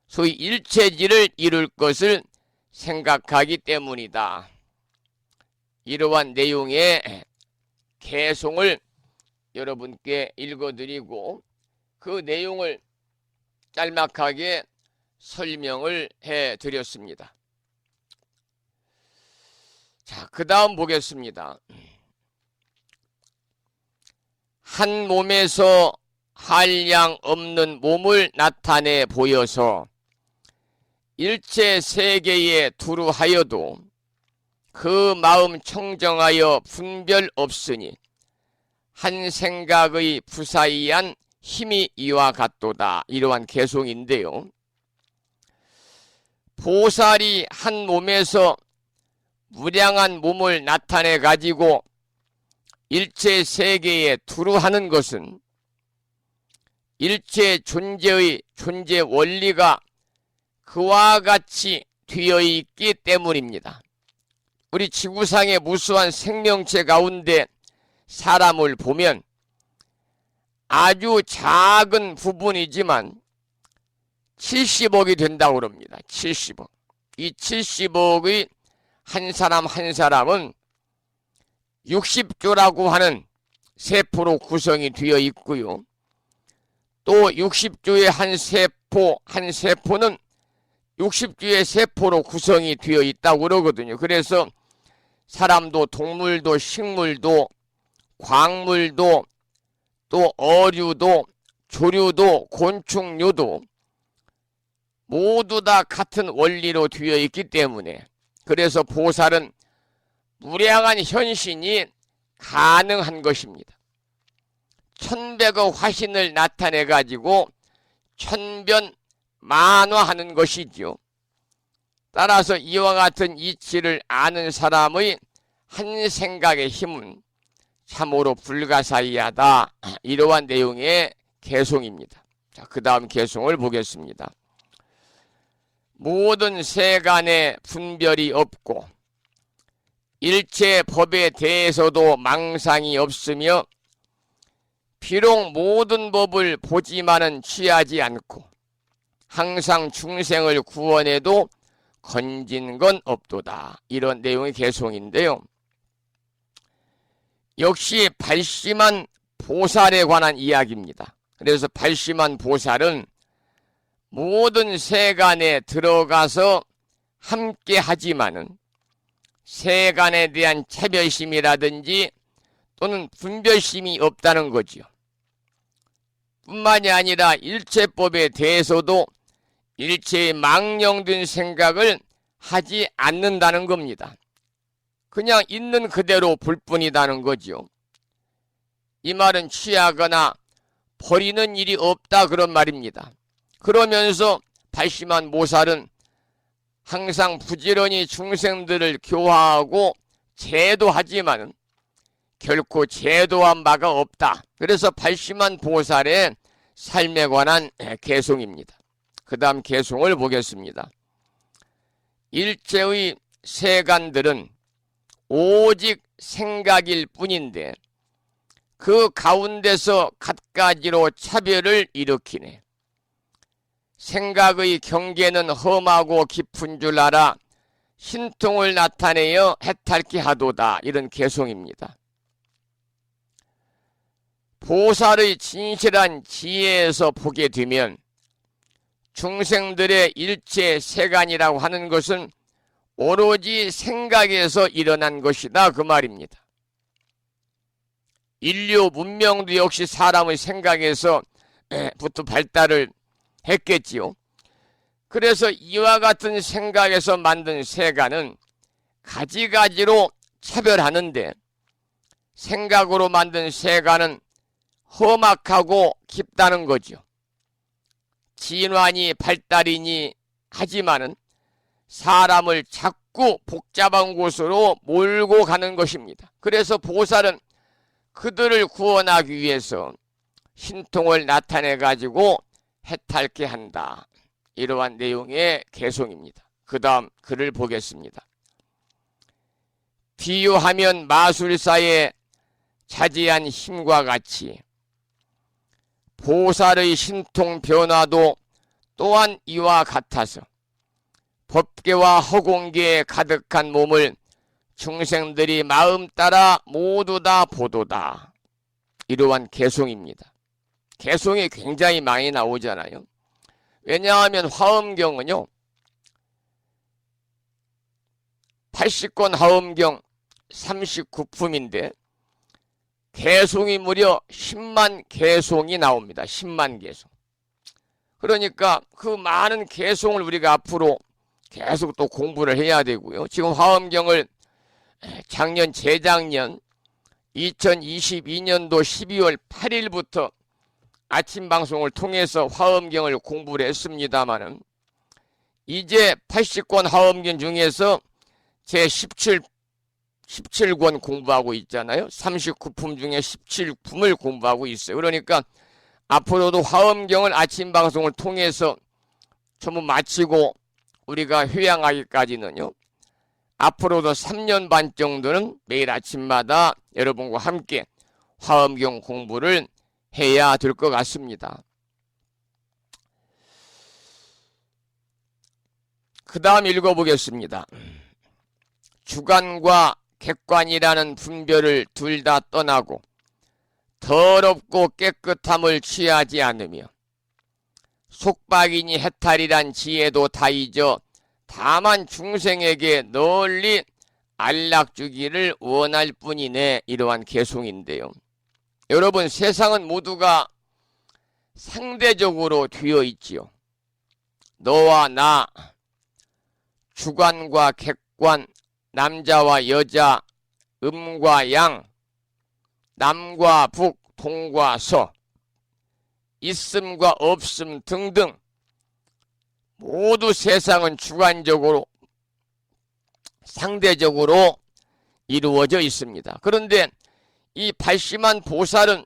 소위 일체지를 이룰 것을 생각하기 때문이다. 이러한 내용의 개송을 여러분께 읽어드리고 그 내용을 짤막하게 설명을 해드렸습니다. 자, 그 다음 보겠습니다. 한 몸에서 한량 없는 몸을 나타내 보여서 일체 세계에 두루하여도 그 마음 청정하여 분별 없으니 한 생각의 부사이한 힘이 이와 같도다. 이러한 개송인데요. 보살이 한 몸에서 무량한 몸을 나타내 가지고 일체 세계에 두루하는 것은 일체 존재의 존재 원리가 그와 같이 되어 있기 때문입니다. 우리 지구상의 무수한 생명체 가운데 사람을 보면 아주 작은 부분이지만 70억이 된다고 그럽니다. 70억. 이 70억의 한 사람 한 사람은 60조라고 하는 세포로 구성이 되어 있고요. 또 60조의 한 세포는 60조의 세포로 구성이 되어 있다고 그러거든요. 그래서 사람도 동물도 식물도 광물도 또 어류도 조류도 곤충류도 모두 다 같은 원리로 되어 있기 때문에 그래서 보살은 무량한 현신이 가능한 것입니다. 천백의 화신을 나타내 가지고 천변 만화하는 것이지요. 따라서 이와 같은 이치를 아는 사람의 한 생각의 힘은 참으로 불가사의하다. 이러한 내용의 개송입니다. 자, 그 다음 개송을 보겠습니다. 모든 세간에 분별이 없고 일체 법에 대해서도 망상이 없으며 비록 모든 법을 보지만은 취하지 않고 항상 중생을 구원해도 건진 건 없도다. 이런 내용의 개송인데요. 역시 발심한 보살에 관한 이야기입니다. 그래서 발심한 보살은 모든 세간에 들어가서 함께 하지만은 세간에 대한 차별심이라든지 또는 분별심이 없다는 거지요. 뿐만이 아니라 일체법에 대해서도 일체의 망령된 생각을 하지 않는다는 겁니다. 그냥 있는 그대로 볼 뿐이다는 거죠. 이 말은 취하거나 버리는 일이 없다 그런 말입니다. 그러면서 발심한 모살은 항상 부지런히 중생들을 교화하고 제도하지만 결코 제도한 바가 없다. 그래서 발심한 보살의 삶에 관한 개송입니다. 그 다음 개송을 보겠습니다. 일체의 세간들은 오직 생각일 뿐인데 그 가운데서 갖가지로 차별을 일으키네. 생각의 경계는 험하고 깊은 줄 알아 신통을 나타내어 해탈케 하도다. 이런 개송입니다. 보살의 진실한 지혜에서 보게 되면 중생들의 일체 세간이라고 하는 것은 오로지 생각에서 일어난 것이다 그 말입니다. 인류 문명도 역시 사람의 생각에서부터 발달을 했겠지요. 그래서 이와 같은 생각에서 만든 세간은 가지가지로 차별하는데 생각으로 만든 세간은 험악하고 깊다는 거죠. 진화니 발달이니 하지만은 사람을 자꾸 복잡한 곳으로 몰고 가는 것입니다. 그래서 보살은 그들을 구원하기 위해서 신통을 나타내 가지고 해탈케 한다. 이러한 내용의 개송입니다. 그 다음 글을 보겠습니다. 비유하면 마술사의 자제한 힘과 같이 보살의 신통 변화도 또한 이와 같아서 법계와 허공계에 가득한 몸을 중생들이 마음 따라 모두 다 보도다. 이러한 개송입니다. 개송이 굉장히 많이 나오잖아요. 왜냐하면 화엄경은요 80권 화엄경 39품인데 개송이 무려 10만 개송이 나옵니다. 10만 개송. 그러니까 그 많은 개송을 우리가 앞으로 계속 또 공부를 해야 되고요. 지금 화엄경을 작년 재작년 2022년도 12월 8일부터 아침 방송을 통해서 화엄경을 공부를 했습니다마는 이제 80권 화엄경 중에서 제 17권 공부하고 있잖아요. 39품 중에 17품을 공부하고 있어요. 그러니까 앞으로도 화엄경을 아침 방송을 통해서 전부 마치고 우리가 휴양하기까지는요. 앞으로도 3년 반 정도는 매일 아침마다 여러분과 함께 화엄경 공부를 해야 될 것 같습니다. 그 다음 읽어보겠습니다. 주관과 객관이라는 분별을 둘 다 떠나고 더럽고 깨끗함을 취하지 않으며 속박이니 해탈이란 지혜도 다 잊어 다만 중생에게 널리 안락주기를 원할 뿐이네. 이러한 개송인데요. 여러분 세상은 모두가 상대적으로 되어 있지요. 너와 나, 주관과 객관 백관, 남자와 여자, 음과 양, 남과 북, 동과 서, 있음과 없음 등등 모두 세상은 주관적으로 상대적으로 이루어져 있습니다. 그런데 이 발심한 보살은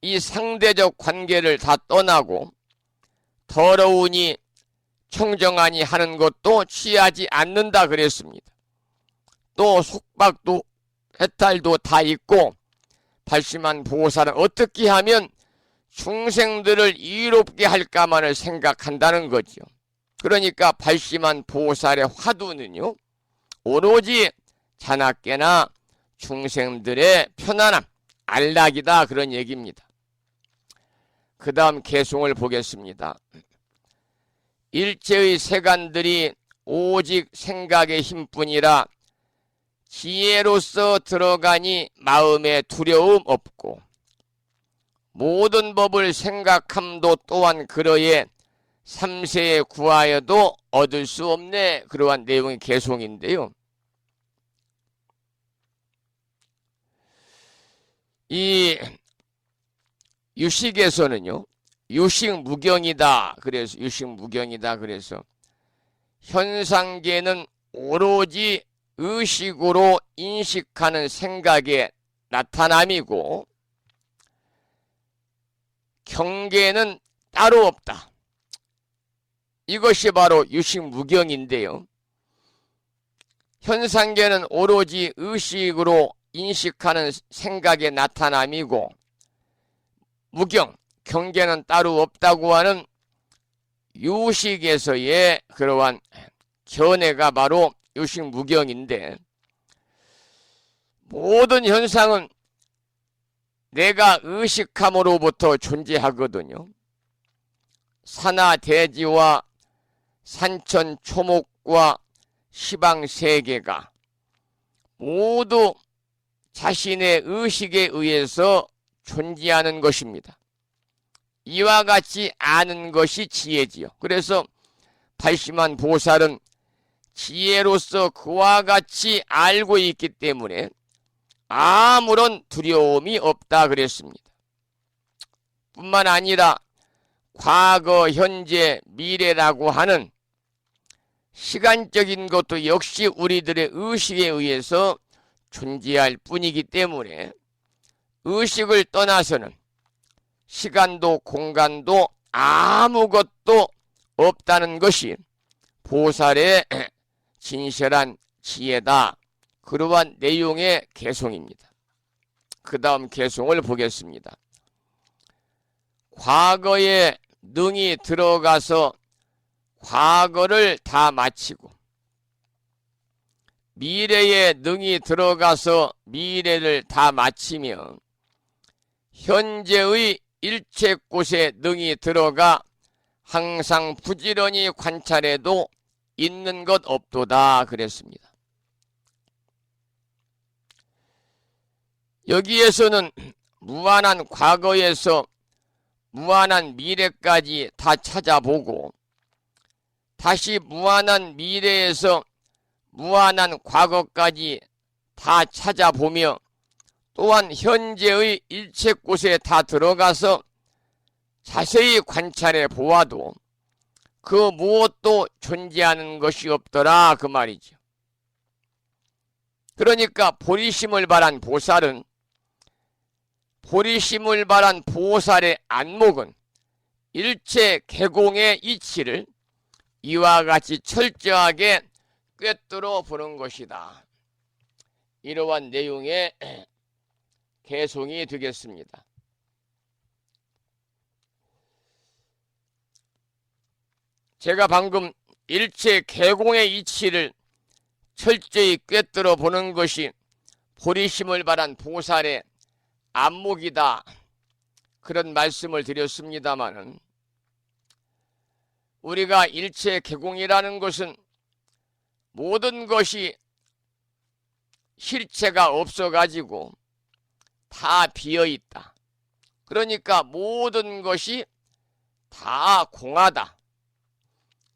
이 상대적 관계를 다 떠나고 더러우니 청정하니 하는 것도 취하지 않는다 그랬습니다. 또 속박도 해탈도 다 있고 발심한 보살은 어떻게 하면 중생들을 이롭게 할까만을 생각한다는 거죠. 그러니까 발심한 보살의 화두는요, 오로지 자나깨나 중생들의 편안함, 안락이다 그런 얘기입니다. 그 다음 개송을 보겠습니다. 일체의 세간들이 오직 생각의 힘뿐이라 지혜로서 들어가니 마음에 두려움 없고 모든 법을 생각함도 또한 그러해 삼세에 구하여도 얻을 수 없네. 그러한 내용의 개송인데요. 이 유식에서는요, 유식무경이다. 그래서 유식무경이다. 그래서 현상계는 오로지 의식으로 인식하는 생각의 나타남이고 경계는 따로 없다. 이것이 바로 유식무경인데요. 현상계는 오로지 의식으로 인식하는 생각의 나타남이고 무경, 경계는 따로 없다고 하는 유식에서의 그러한 견해가 바로 유식무경인데, 모든 현상은 내가 의식함으로부터 존재하거든요. 산하 대지와 산천 초목과 시방세계가 모두 자신의 의식에 의해서 존재하는 것입니다. 이와 같이 아는 것이 지혜지요. 그래서 발심한 보살은 지혜로서 그와 같이 알고 있기 때문에 아무런 두려움이 없다 그랬습니다. 뿐만 아니라 과거, 현재, 미래라고 하는 시간적인 것도 역시 우리들의 의식에 의해서 존재할 뿐이기 때문에 의식을 떠나서는 시간도 공간도 아무것도 없다는 것이 보살의 진실한 지혜다. 그러한 내용의 개송입니다. 그 다음 개송을 보겠습니다. 과거에 능이 들어가서 과거를 다 마치고 미래에 능이 들어가서 미래를 다 마치며 현재의 일체 곳에 능이 들어가 항상 부지런히 관찰해도 있는 것 없도다 그랬습니다. 여기에서는 무한한 과거에서 무한한 미래까지 다 찾아보고 다시 무한한 미래에서 무한한 과거까지 다 찾아보며 또한 현재의 일체 곳에 다 들어가서 자세히 관찰해 보아도 그 무엇도 존재하는 것이 없더라 그 말이죠. 그러니까 보리심을 발한 보살은 보리심을 발한 보살의 안목은 일체 개공의 이치를 이와 같이 철저하게 꿰뚫어 보는 것이다. 이러한 내용의 개송이 되겠습니다. 제가 방금 일체 개공의 이치를 철저히 꿰뚫어 보는 것이 보리심을 발한 보살의 안목이다. 그런 말씀을 드렸습니다마는 우리가 일체 개공이라는 것은 모든 것이 실체가 없어가지고 다 비어있다. 그러니까 모든 것이 다 공하다.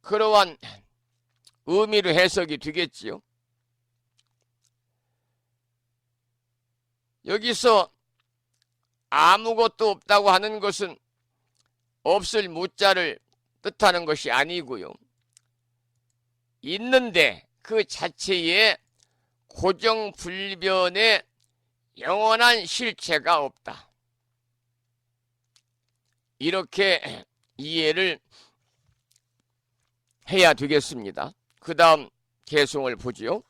그러한 의미로 해석이 되겠지요. 여기서 아무것도 없다고 하는 것은 없을 무자를 뜻하는 것이 아니고요. 있는데 그 자체에 고정불변의 영원한 실체가 없다. 이렇게 이해를 해야 되겠습니다. 그 다음 개송을 보지요.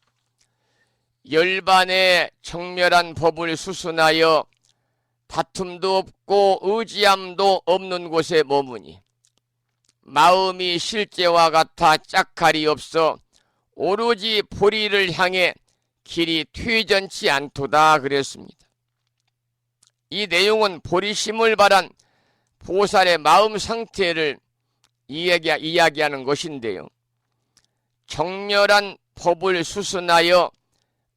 열반의 정멸한 법을 수순하여 다툼도 없고 의지함도 없는 곳에 머무니 마음이 실제와 같아 짝갈이 없어 오로지 보리를 향해 길이 퇴전치 않도다 그랬습니다. 이 내용은 보리심을 바란 보살의 마음 상태를 이야기하는 것인데요. 정렬한 법을 수순하여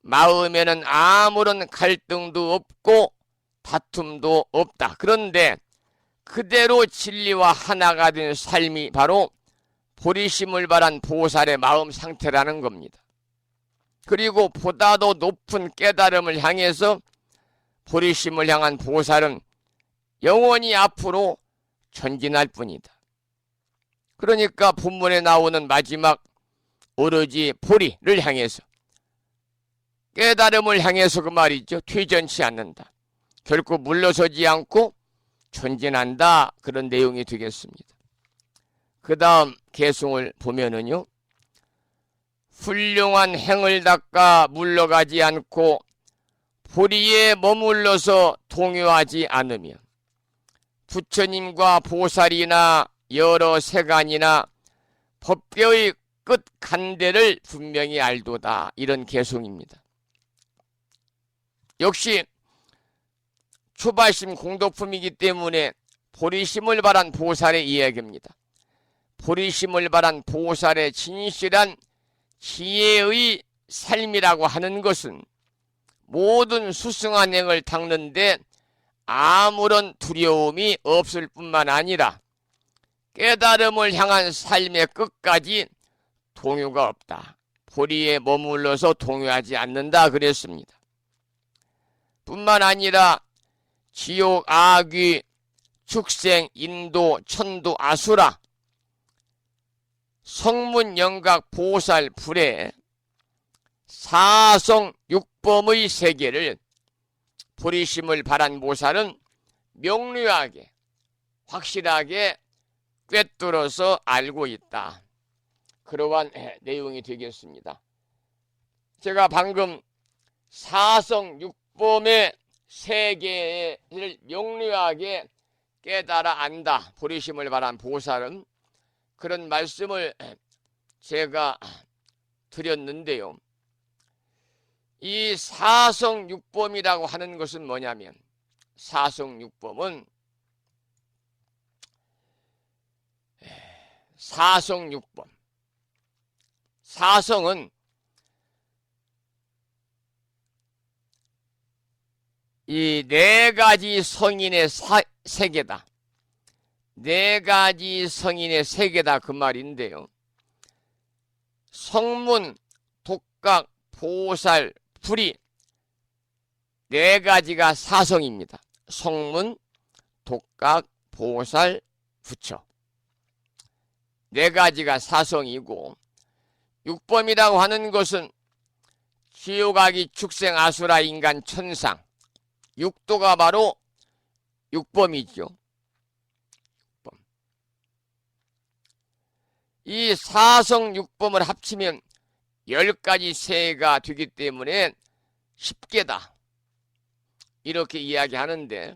마음에는 아무런 갈등도 없고 다툼도 없다. 그런데 그대로 진리와 하나가 된 삶이 바로 보리심을 바란 보살의 마음 상태라는 겁니다. 그리고 보다도 높은 깨달음을 향해서 보리심을 향한 보살은 영원히 앞으로 전진할 뿐이다. 그러니까 본문에 나오는 마지막 오로지 보리를 향해서 깨달음을 향해서 그 말이죠. 퇴전치 않는다. 결코 물러서지 않고 전진한다. 그런 내용이 되겠습니다. 그 다음 개송을 보면은요. 훌륭한 행을 닦아 물러가지 않고 보리에 머물러서 동요하지 않으며 부처님과 보살이나 여러 세간이나 법계의 끝 간대를 분명히 알도다. 이런 개송입니다. 역시 초발심 공덕품이기 때문에 보리심을 바란 보살의 이야기입니다. 보리심을 바란 보살의 진실한 지혜의 삶이라고 하는 것은 모든 수승한 행을 닦는데 아무런 두려움이 없을 뿐만 아니라 깨달음을 향한 삶의 끝까지 동요가 없다. 보리에 머물러서 동요하지 않는다 그랬습니다. 뿐만 아니라 지옥, 아귀, 축생, 인도, 천도, 아수라, 성문, 영각, 보살, 불에 사성 육범의 세계를 보리심을 바란 보살은 명료하게 확실하게 꿰뚫어서 알고 있다. 그러한 내용이 되겠습니다. 제가 방금 사성 육범의 세계를 명료하게 깨달아 안다. 보리심을 바란 보살은 그런 말씀을 제가 드렸는데요. 이 사성육범이라고 하는 것은 뭐냐면 사성육범은 사성육범 사성은 이 네 가지 성인의 세계다. 네 가지 성인의 세계다 그 말인데요. 성문, 독각, 보살, 불이 네 가지가 사성입니다. 성문, 독각, 보살, 부처 네 가지가 사성이고 육범이라고 하는 것은 지옥아기, 축생, 아수라, 인간, 천상 육도가 바로 육범이죠. 이 사성 육범을 합치면 10가지 세가 되기 때문에 10개다. 이렇게 이야기하는데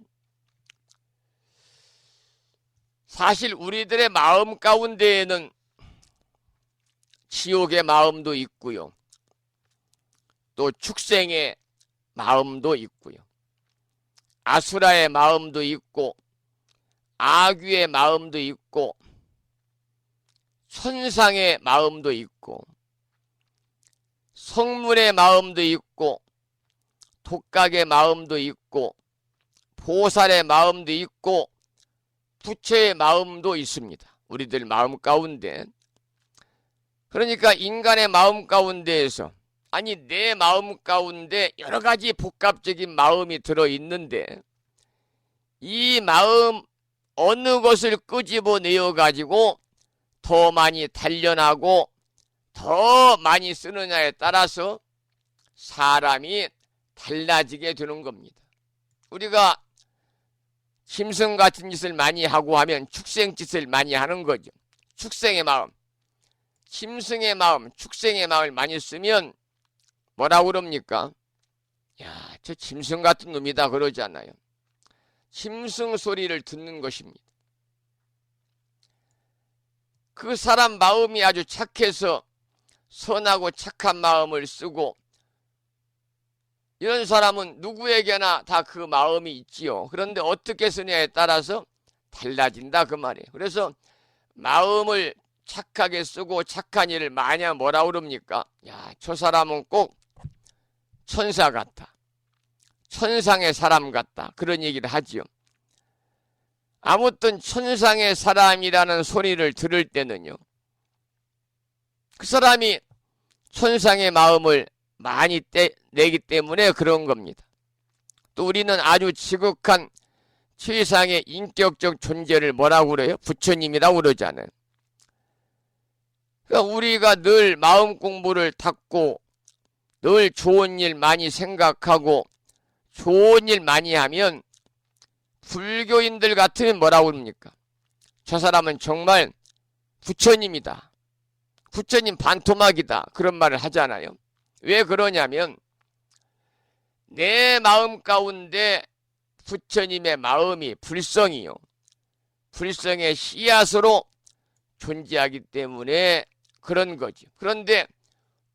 사실 우리들의 마음 가운데에는 지옥의 마음도 있고요. 또 축생의 마음도 있고요. 아수라의 마음도 있고 아귀의 마음도 있고 천상의 마음도 있고 성문의 마음도 있고 독각의 마음도 있고 보살의 마음도 있고 부처의 마음도 있습니다. 우리들 마음 가운데. 그러니까 인간의 마음 가운데에서 아니 내 마음 가운데 여러 가지 복합적인 마음이 들어있는데 이 마음 어느 것을 끄집어내어 가지고 더 많이 단련하고 더 많이 쓰느냐에 따라서 사람이 달라지게 되는 겁니다. 우리가 짐승 같은 짓을 많이 하고 하면 축생짓을 많이 하는 거죠. 축생의 마음, 짐승의 마음, 축생의 마음을 많이 쓰면 뭐라고 그럽니까? 야, 저 짐승 같은 놈이다 그러지 않아요. 짐승 소리를 듣는 것입니다. 그 사람 마음이 아주 착해서 선하고 착한 마음을 쓰고 이런 사람은 누구에게나 다 그 마음이 있지요. 그런데 어떻게 쓰냐에 따라서 달라진다 그 말이에요. 그래서 마음을 착하게 쓰고 착한 일을 많이 하면 뭐라고 그럽니까? 야, 저 사람은 꼭 천사 같다. 천상의 사람 같다. 그런 얘기를 하지요. 아무튼 천상의 사람이라는 소리를 들을 때는요. 그 사람이 천상의 마음을 많이 내기 때문에 그런 겁니다. 또 우리는 아주 지극한 최상의 인격적 존재를 뭐라고 그래요? 부처님이라고 그러잖아요. 그러니까 우리가 늘 마음 공부를 닦고 늘 좋은 일 많이 생각하고 좋은 일 많이 하면 불교인들 같으면 뭐라고 그럽니까? 저 사람은 정말 부처님이다. 부처님 반토막이다. 그런 말을 하잖아요. 왜 그러냐면 내 마음 가운데 부처님의 마음이 불성이요. 불성의 씨앗으로 존재하기 때문에 그런 거죠. 그런데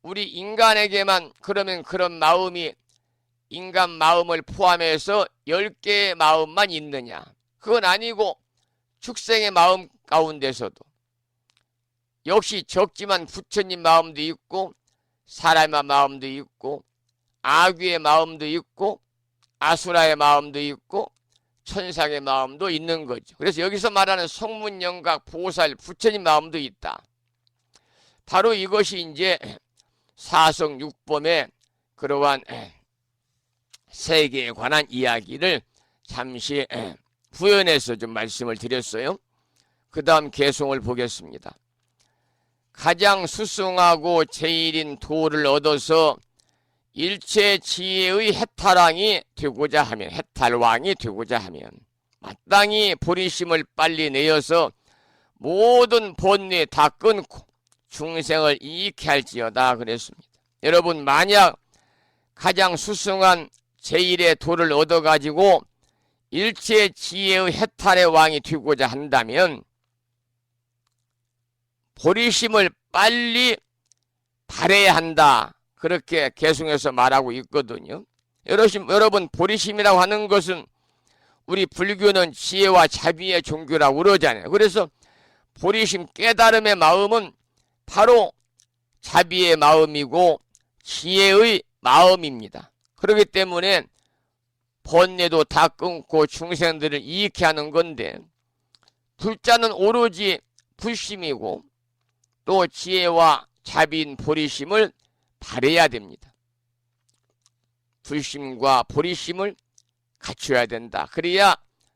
우리 인간에게만 그러면 그런 마음이 인간 마음을 포함해서 10개의 마음만 있느냐? 그건 아니고 축생의 마음 가운데서도 역시 적지만 부처님 마음도 있고 사람의 마음도 있고 아귀의 마음도 있고 아수라의 마음도 있고 천상의 마음도 있는 거죠. 그래서 여기서 말하는 성문영각 보살 부처님 마음도 있다. 바로 이것이 이제 사성육범의 그러한 세계에 관한 이야기를 잠시 부연해서 좀 말씀을 드렸어요. 그 다음 개송을 보겠습니다. 가장 수승하고 제일인 도를 얻어서 일체 지혜의 해탈왕이 되고자 하면 해탈왕이 되고자 하면 마땅히 보리심을 빨리 내어서 모든 번뇌 다 끊고 중생을 이익해 할지어다 그랬습니다. 여러분 만약 가장 수승한 제일의 도를 얻어가지고 일체 지혜의 해탈의 왕이 되고자 한다면 보리심을 빨리 발해야 한다. 그렇게 개송해서 말하고 있거든요. 여러분 보리심이라고 하는 것은 우리 불교는 지혜와 자비의 종교라고 그러잖아요. 그래서 보리심 깨달음의 마음은 바로 자비의 마음이고 지혜의 마음입니다. 그렇기 때문에 번뇌도 다 끊고 중생들을 이익해 하는 건데 불자는 오로지 불심이고 또 지혜와 자비인 보리심을 발해야 됩니다. 불심과 보리심을 갖춰야 된다. 그래야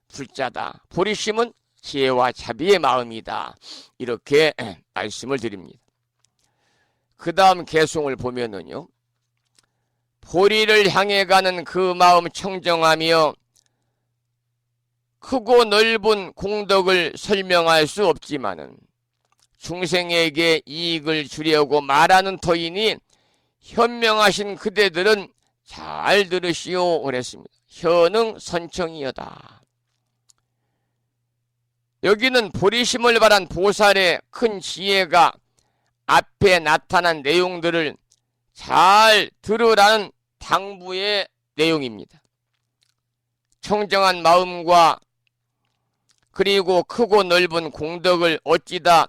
불자다. 보리심은 지혜와 자비의 마음이다. 이렇게 말씀을 드립니다. 그 다음 개송을 보면은요. 보리를 향해 가는 그 마음 청정하며 크고 넓은 공덕을 설명할 수 없지만은 중생에게 이익을 주려고 말하는 터이니 현명하신 그대들은 잘 들으시오 그랬습니다. 현응 선청이여다. 여기는 보리심을 발한 보살의 큰 지혜가 앞에 나타난 내용들을 잘 들으라는 당부의 내용입니다. 청정한 마음과 그리고 크고 넓은 공덕을 어찌다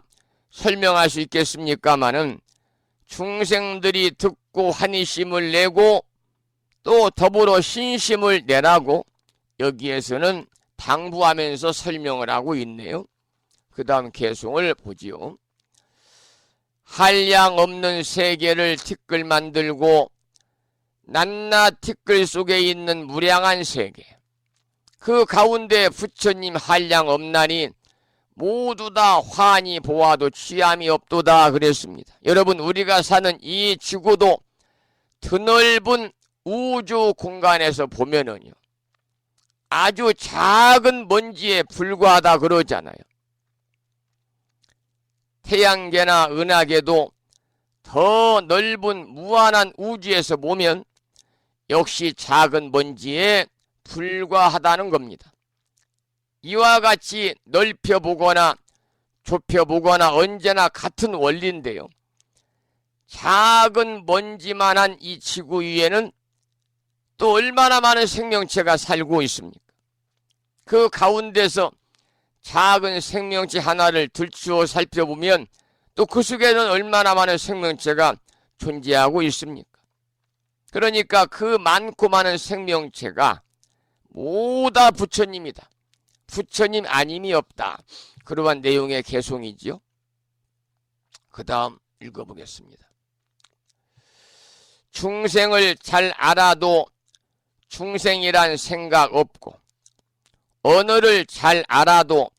설명할 수 있겠습니까마는 중생들이 듣고 환희심을 내고 또 더불어 신심을 내라고 여기에서는 당부하면서 설명을 하고 있네요. 그 다음 개송을 보지요. 한량 없는 세계를 티끌 만들고 낱낱 티끌 속에 있는 무량한 세계, 그 가운데 부처님 한량 없나니 모두 다 환히 보아도 취함이 없도다 그랬습니다. 여러분, 우리가 사는 이 지구도 드넓은 우주 공간에서 보면은요, 아주 작은 먼지에 불과하다 그러잖아요. 태양계나 은하계도 더 넓은 무한한 우주에서 보면 역시 작은 먼지에 불과하다는 겁니다. 이와 같이 넓혀보거나 좁혀보거나 언제나 같은 원리인데요. 작은 먼지만한 이 지구 위에는 또 얼마나 많은 생명체가 살고 있습니까? 그 가운데서 작은 생명체 하나를 들추어 살펴보면 또 그 속에는 얼마나 많은 생명체가 존재하고 있습니까? 그러니까 그 많고 많은 생명체가 모두 다 부처님이다. 부처님 아님이 없다. 그러한 내용의 개송이지요. 그 다음 읽어보겠습니다. 중생을 잘 알아도 중생이란 생각 없고, 언어를 잘 알아도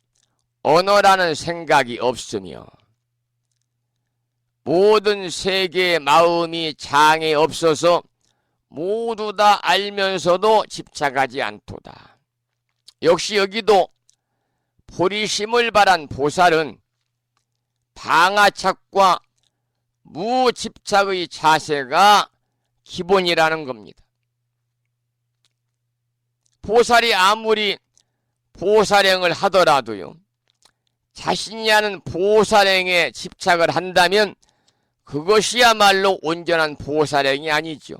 언어라는 생각이 없으며, 모든 세계의 마음이 장애 없어서 모두 다 알면서도 집착하지 않도다. 역시 여기도 보리심을 발한 보살은 방아착과 무집착의 자세가 기본이라는 겁니다. 보살이 아무리 보살행을 하더라도요, 자신이 하는 보살행에 집착을 한다면 그것이야말로 온전한 보살행이 아니죠.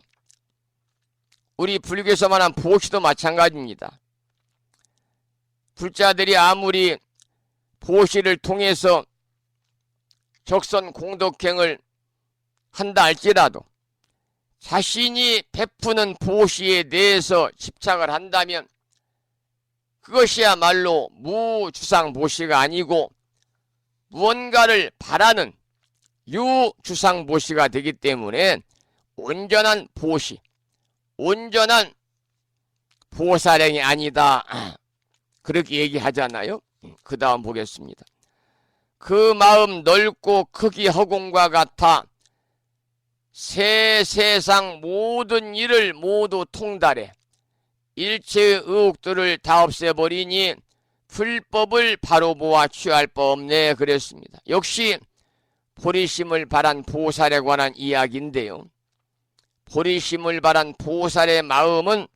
우리 불교에서만 한 보시도 마찬가지입니다. 불자들이 아무리 보시를 통해서 적선 공덕행을 한다 할지라도 자신이 베푸는 보시에 대해서 집착을 한다면 그것이야말로 무주상보시가 아니고 무언가를 바라는 유주상보시가 되기 때문에 온전한 보시, 온전한 보살행이 아니다, 그렇게 얘기하잖아요. 그 다음 보겠습니다. 그 마음 넓고 크기 허공과 같아 새 세상 모든 일을 모두 통달해 일체의 의혹들을 다 없애버리니 불법을 바로 보아 취할 바 없네 그랬습니다. 역시 보리심을 발한 보살에 관한 이야기인데요. 보리심을 발한 보살의 마음은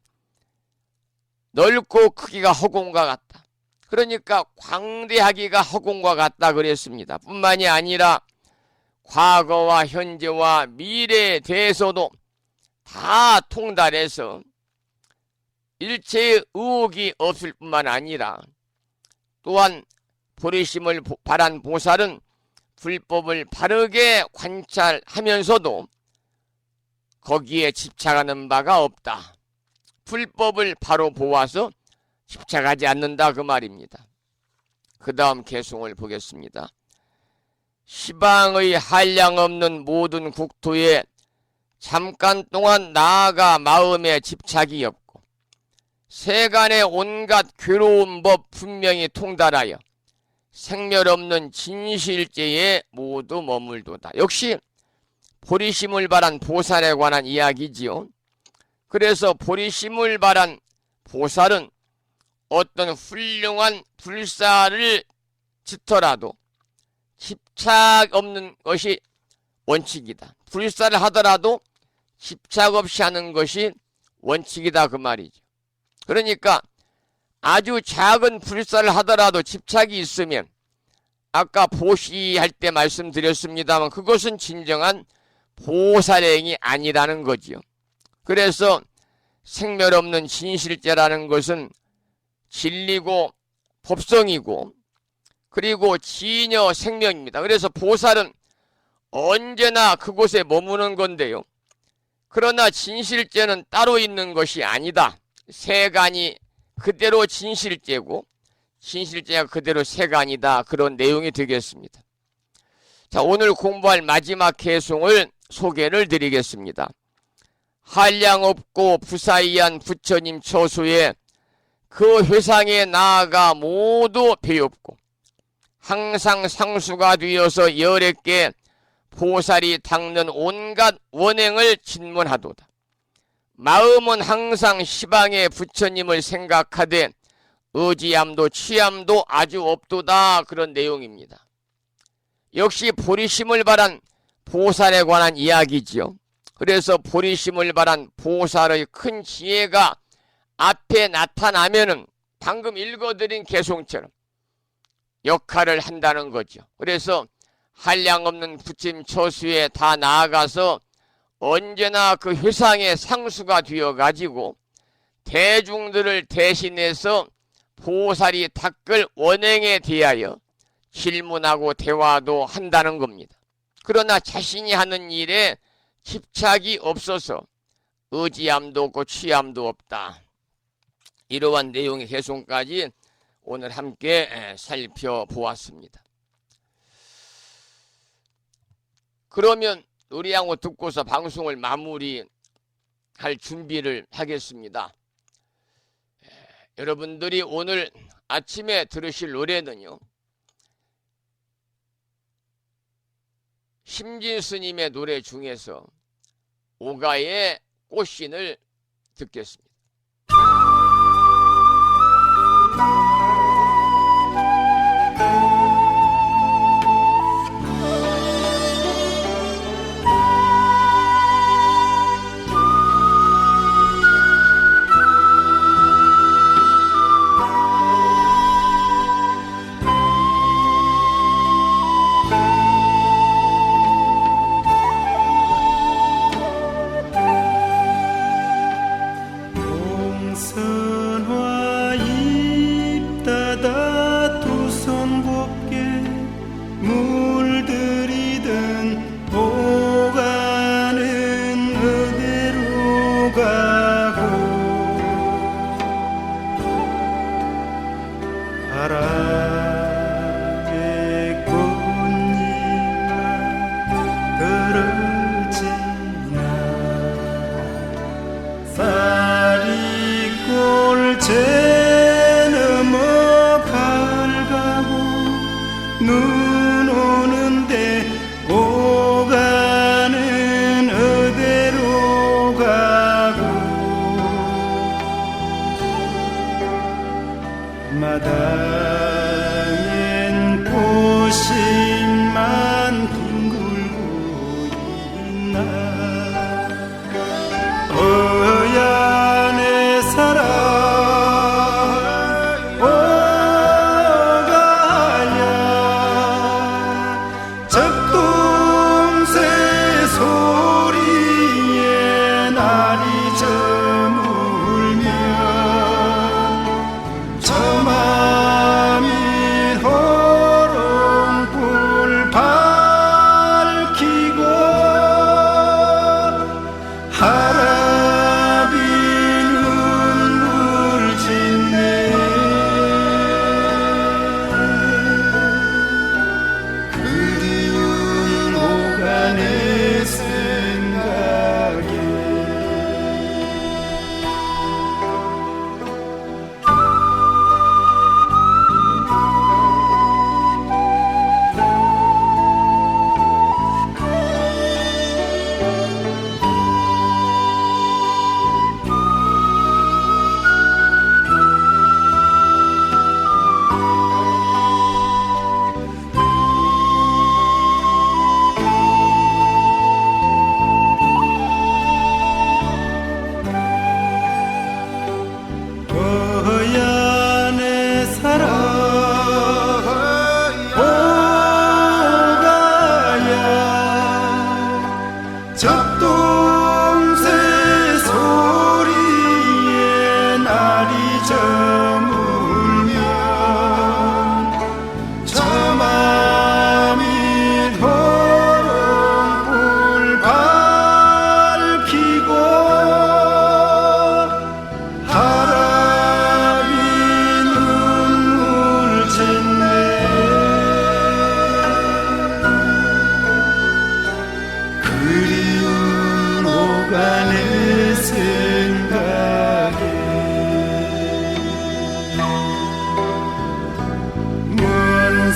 넓고 크기가 허공과 같다. 그러니까 광대하기가 허공과 같다 그랬습니다. 뿐만이 아니라 과거와 현재와 미래에 대해서도 다 통달해서 일체의 의혹이 없을 뿐만 아니라 또한 보리심을 발한 보살은 불법을 바르게 관찰하면서도 거기에 집착하는 바가 없다. 불법을 바로 보아서 집착하지 않는다 그 말입니다. 그 다음 개송을 보겠습니다. 시방의 한량없는 모든 국토에 잠깐 동안 나아가 마음에 집착이 없고 세간의 온갖 괴로운 법 분명히 통달하여 생멸없는 진실제에 모두 머물도다. 역시 보리심을 발한 보살에 관한 이야기지요. 그래서 보리심을 발한 보살은 어떤 훌륭한 불사를 짓더라도 집착 없는 것이 원칙이다. 불사를 하더라도 집착 없이 하는 것이 원칙이다 그 말이죠. 그러니까 아주 작은 불사를 하더라도 집착이 있으면 아까 보시할 때 말씀드렸습니다만 그것은 진정한 보살행이 아니라는 거지요. 그래서 생멸 없는 진실제라는 것은 진리고 법성이고 그리고 진여 생명입니다. 그래서 보살은 언제나 그곳에 머무는 건데요. 그러나 진실제는 따로 있는 것이 아니다. 세간이 그대로 진실제고 진실제가 그대로 세간이다. 그런 내용이 되겠습니다. 자, 오늘 공부할 마지막 개송을 소개를 드리겠습니다. 한량없고 부사이한 부처님 처소에 그 회상에 나아가 모두 배웁고 항상 상수가 되어서 열애께 보살이 닦는 온갖 원행을 진문하도다. 마음은 항상 시방의 부처님을 생각하되 의지함도 취함도 아주 없도다. 그런 내용입니다. 역시 보리심을 바란 보살에 관한 이야기지요. 그래서 보리심을 바란 보살의 큰 지혜가 앞에 나타나면은 방금 읽어드린 개송처럼 역할을 한다는 거죠. 그래서 한량없는 부처님 처수에 다 나아가서 언제나 그 회상의 상수가 되어가지고 대중들을 대신해서 보살이 닦을 원행에 대하여 질문하고 대화도 한다는 겁니다. 그러나 자신이 하는 일에 집착이 없어서 의지함도 없고 취함도 없다. 이러한 내용의 개송까지 오늘 함께 살펴보았습니다. 그러면 노래양호 듣고서 방송을 마무리할 준비를 하겠습니다. 여러분들이 오늘 아침에 들으실 노래는요, 심진 스님의 노래 중에서 오가의 꽃신을 듣겠습니다. 동선화 입다다 두 손 곱게 물들이던 오가는 어디로 가고 바람에 꽃잎만 떨어지나 쌀이골 제 넘어 가을 가고 눈 오는데 오가는 어디로 가고 마당엔 꽃잎만 뒹굴고 있나 어야 내 사랑 오가야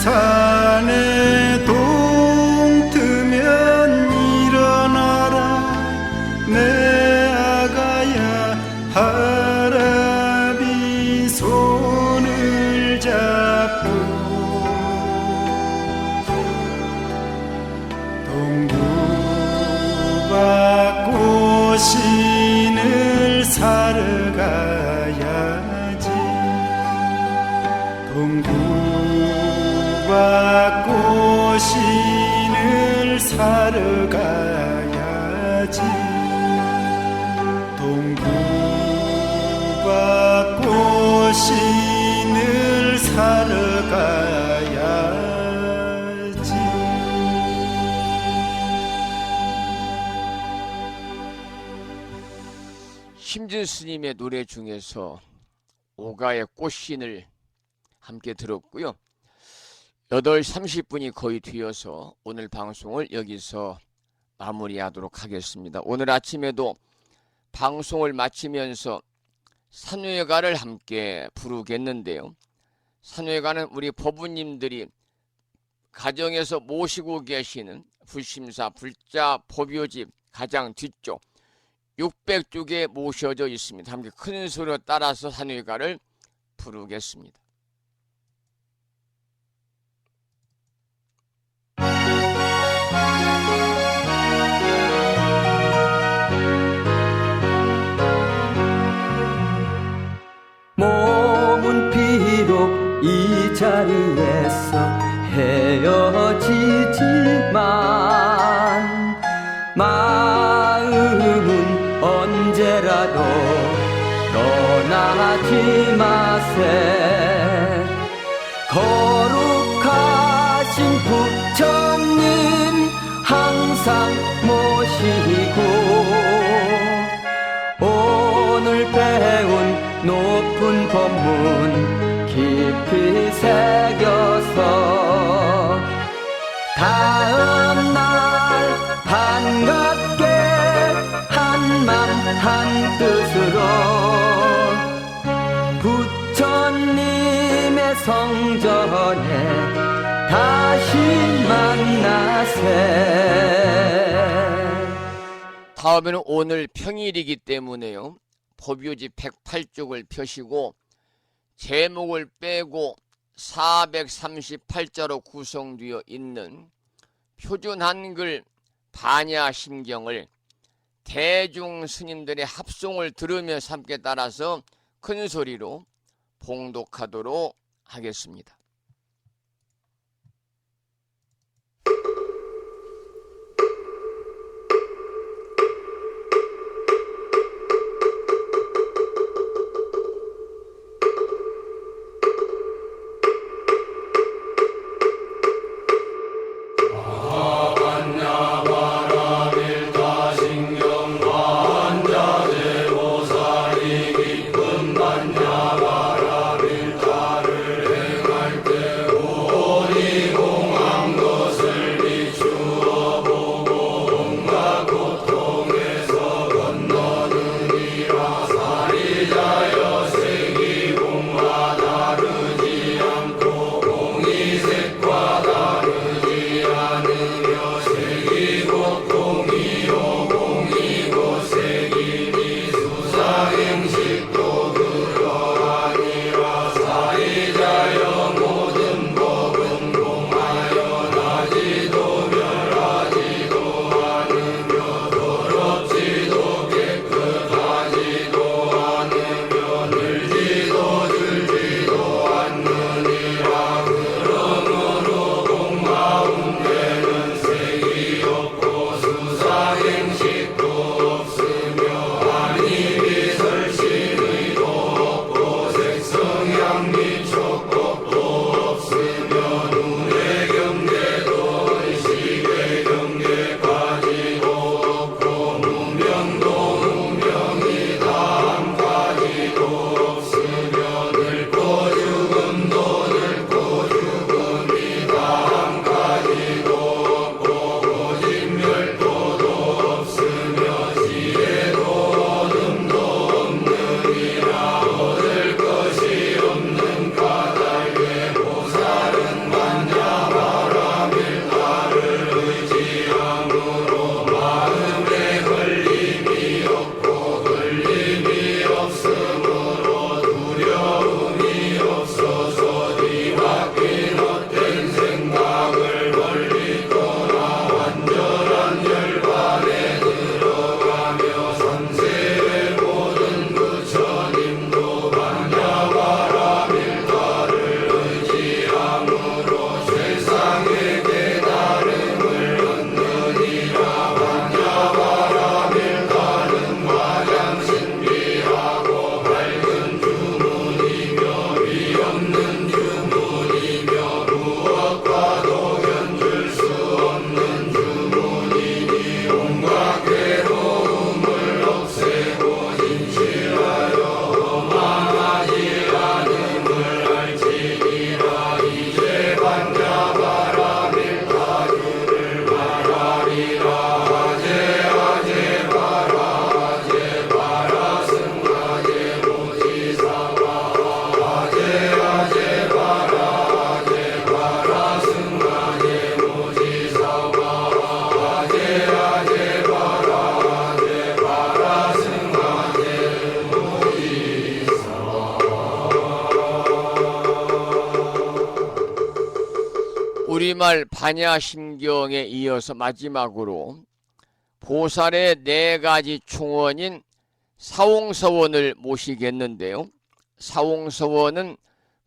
산에 동트면 일어나라 내 아가야 하라비 손을 잡고 동구밭 꽃신을 사러 가야지 동구밭 꽃신을 사러 가야지 동구밭 꽃신을 사러 가야지 심진 스님의 노래 중에서 오가의 꽃신을 함께 들었고요. 8시 30분이 거의 뒤어서 오늘 방송을 여기서 마무리하도록 하겠습니다. 오늘 아침에도 방송을 마치면서 산회가를 함께 부르겠는데요. 산회가는 우리 법부님들이 가정에서 모시고 계시는 불심사 불자 법요집 가장 뒤쪽 600쪽에 모셔져 있습니다. 함께 큰 소리로 따라서 산회가를 부르겠습니다. 몸은 비록 이 자리에서 헤어지지만 마음은 언제라도 떠나지 마세. 거룩하신 부처님 항상 모시고 오늘 배운 높은 법문 깊이 새겨서 다음날 반갑게 한맘 한뜻으로 부처님의 성전에 다시 만나세. 다음에는 오늘 평일이기 때문에요. 법요집 108쪽을 펴시고 제목을 빼고 438자로 구성되어 있는 표준 한글 반야심경을 대중 스님들의 합송을 들으면서 함께 따라서 큰 소리로 봉독하도록 하겠습니다. 반야바라밀타를 행할 우리말 반야심경에 이어서 마지막으로 보살의 4가지 총원인 사홍서원을 모시겠는데요. 사홍서원은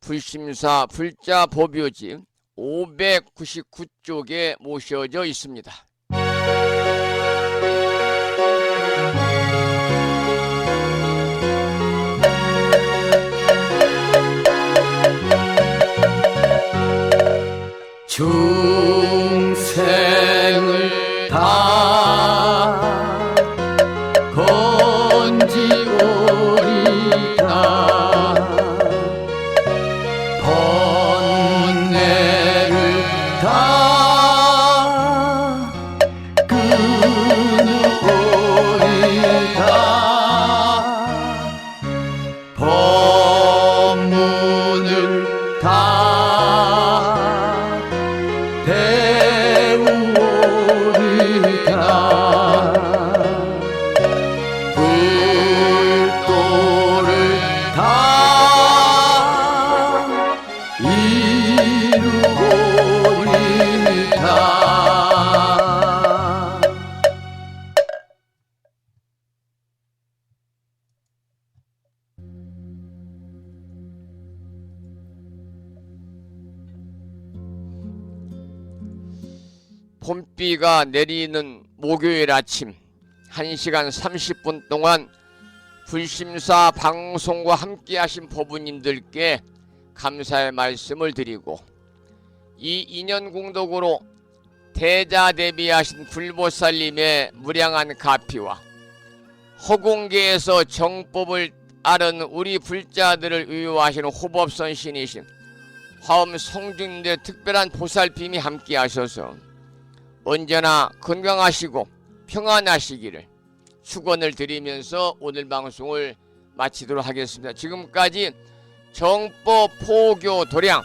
불심사 불자 법요지 599쪽에 모셔져 있습니다. 중생을 다 건지오리다 번뇌를 다 끊으오리다 법문을 다 배우오리다 불도를 다 이루오리다 봄비가 내리는 목요일 아침 1시간 30분 동안 불심사 방송과 함께 하신 법우님들께 감사의 말씀을 드리고, 이 인연공덕으로 대자대비하신 불보살님의 무량한 가피와 허공계에서 정법을 아는 우리 불자들을 위로하시는 호법선신이신 화엄 성중님들의 특별한 보살핌이 함께 하셔서 언제나 건강하시고 평안하시기를 축원을 드리면서 오늘 방송을 마치도록 하겠습니다. 지금까지 정법 포교 도량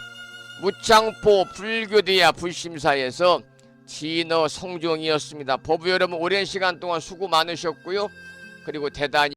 무창포 불교대야 불심사에서 진어 성종이었습니다. 법부 여러분 오랜 시간 동안 수고 많으셨고요. 그리고 대단히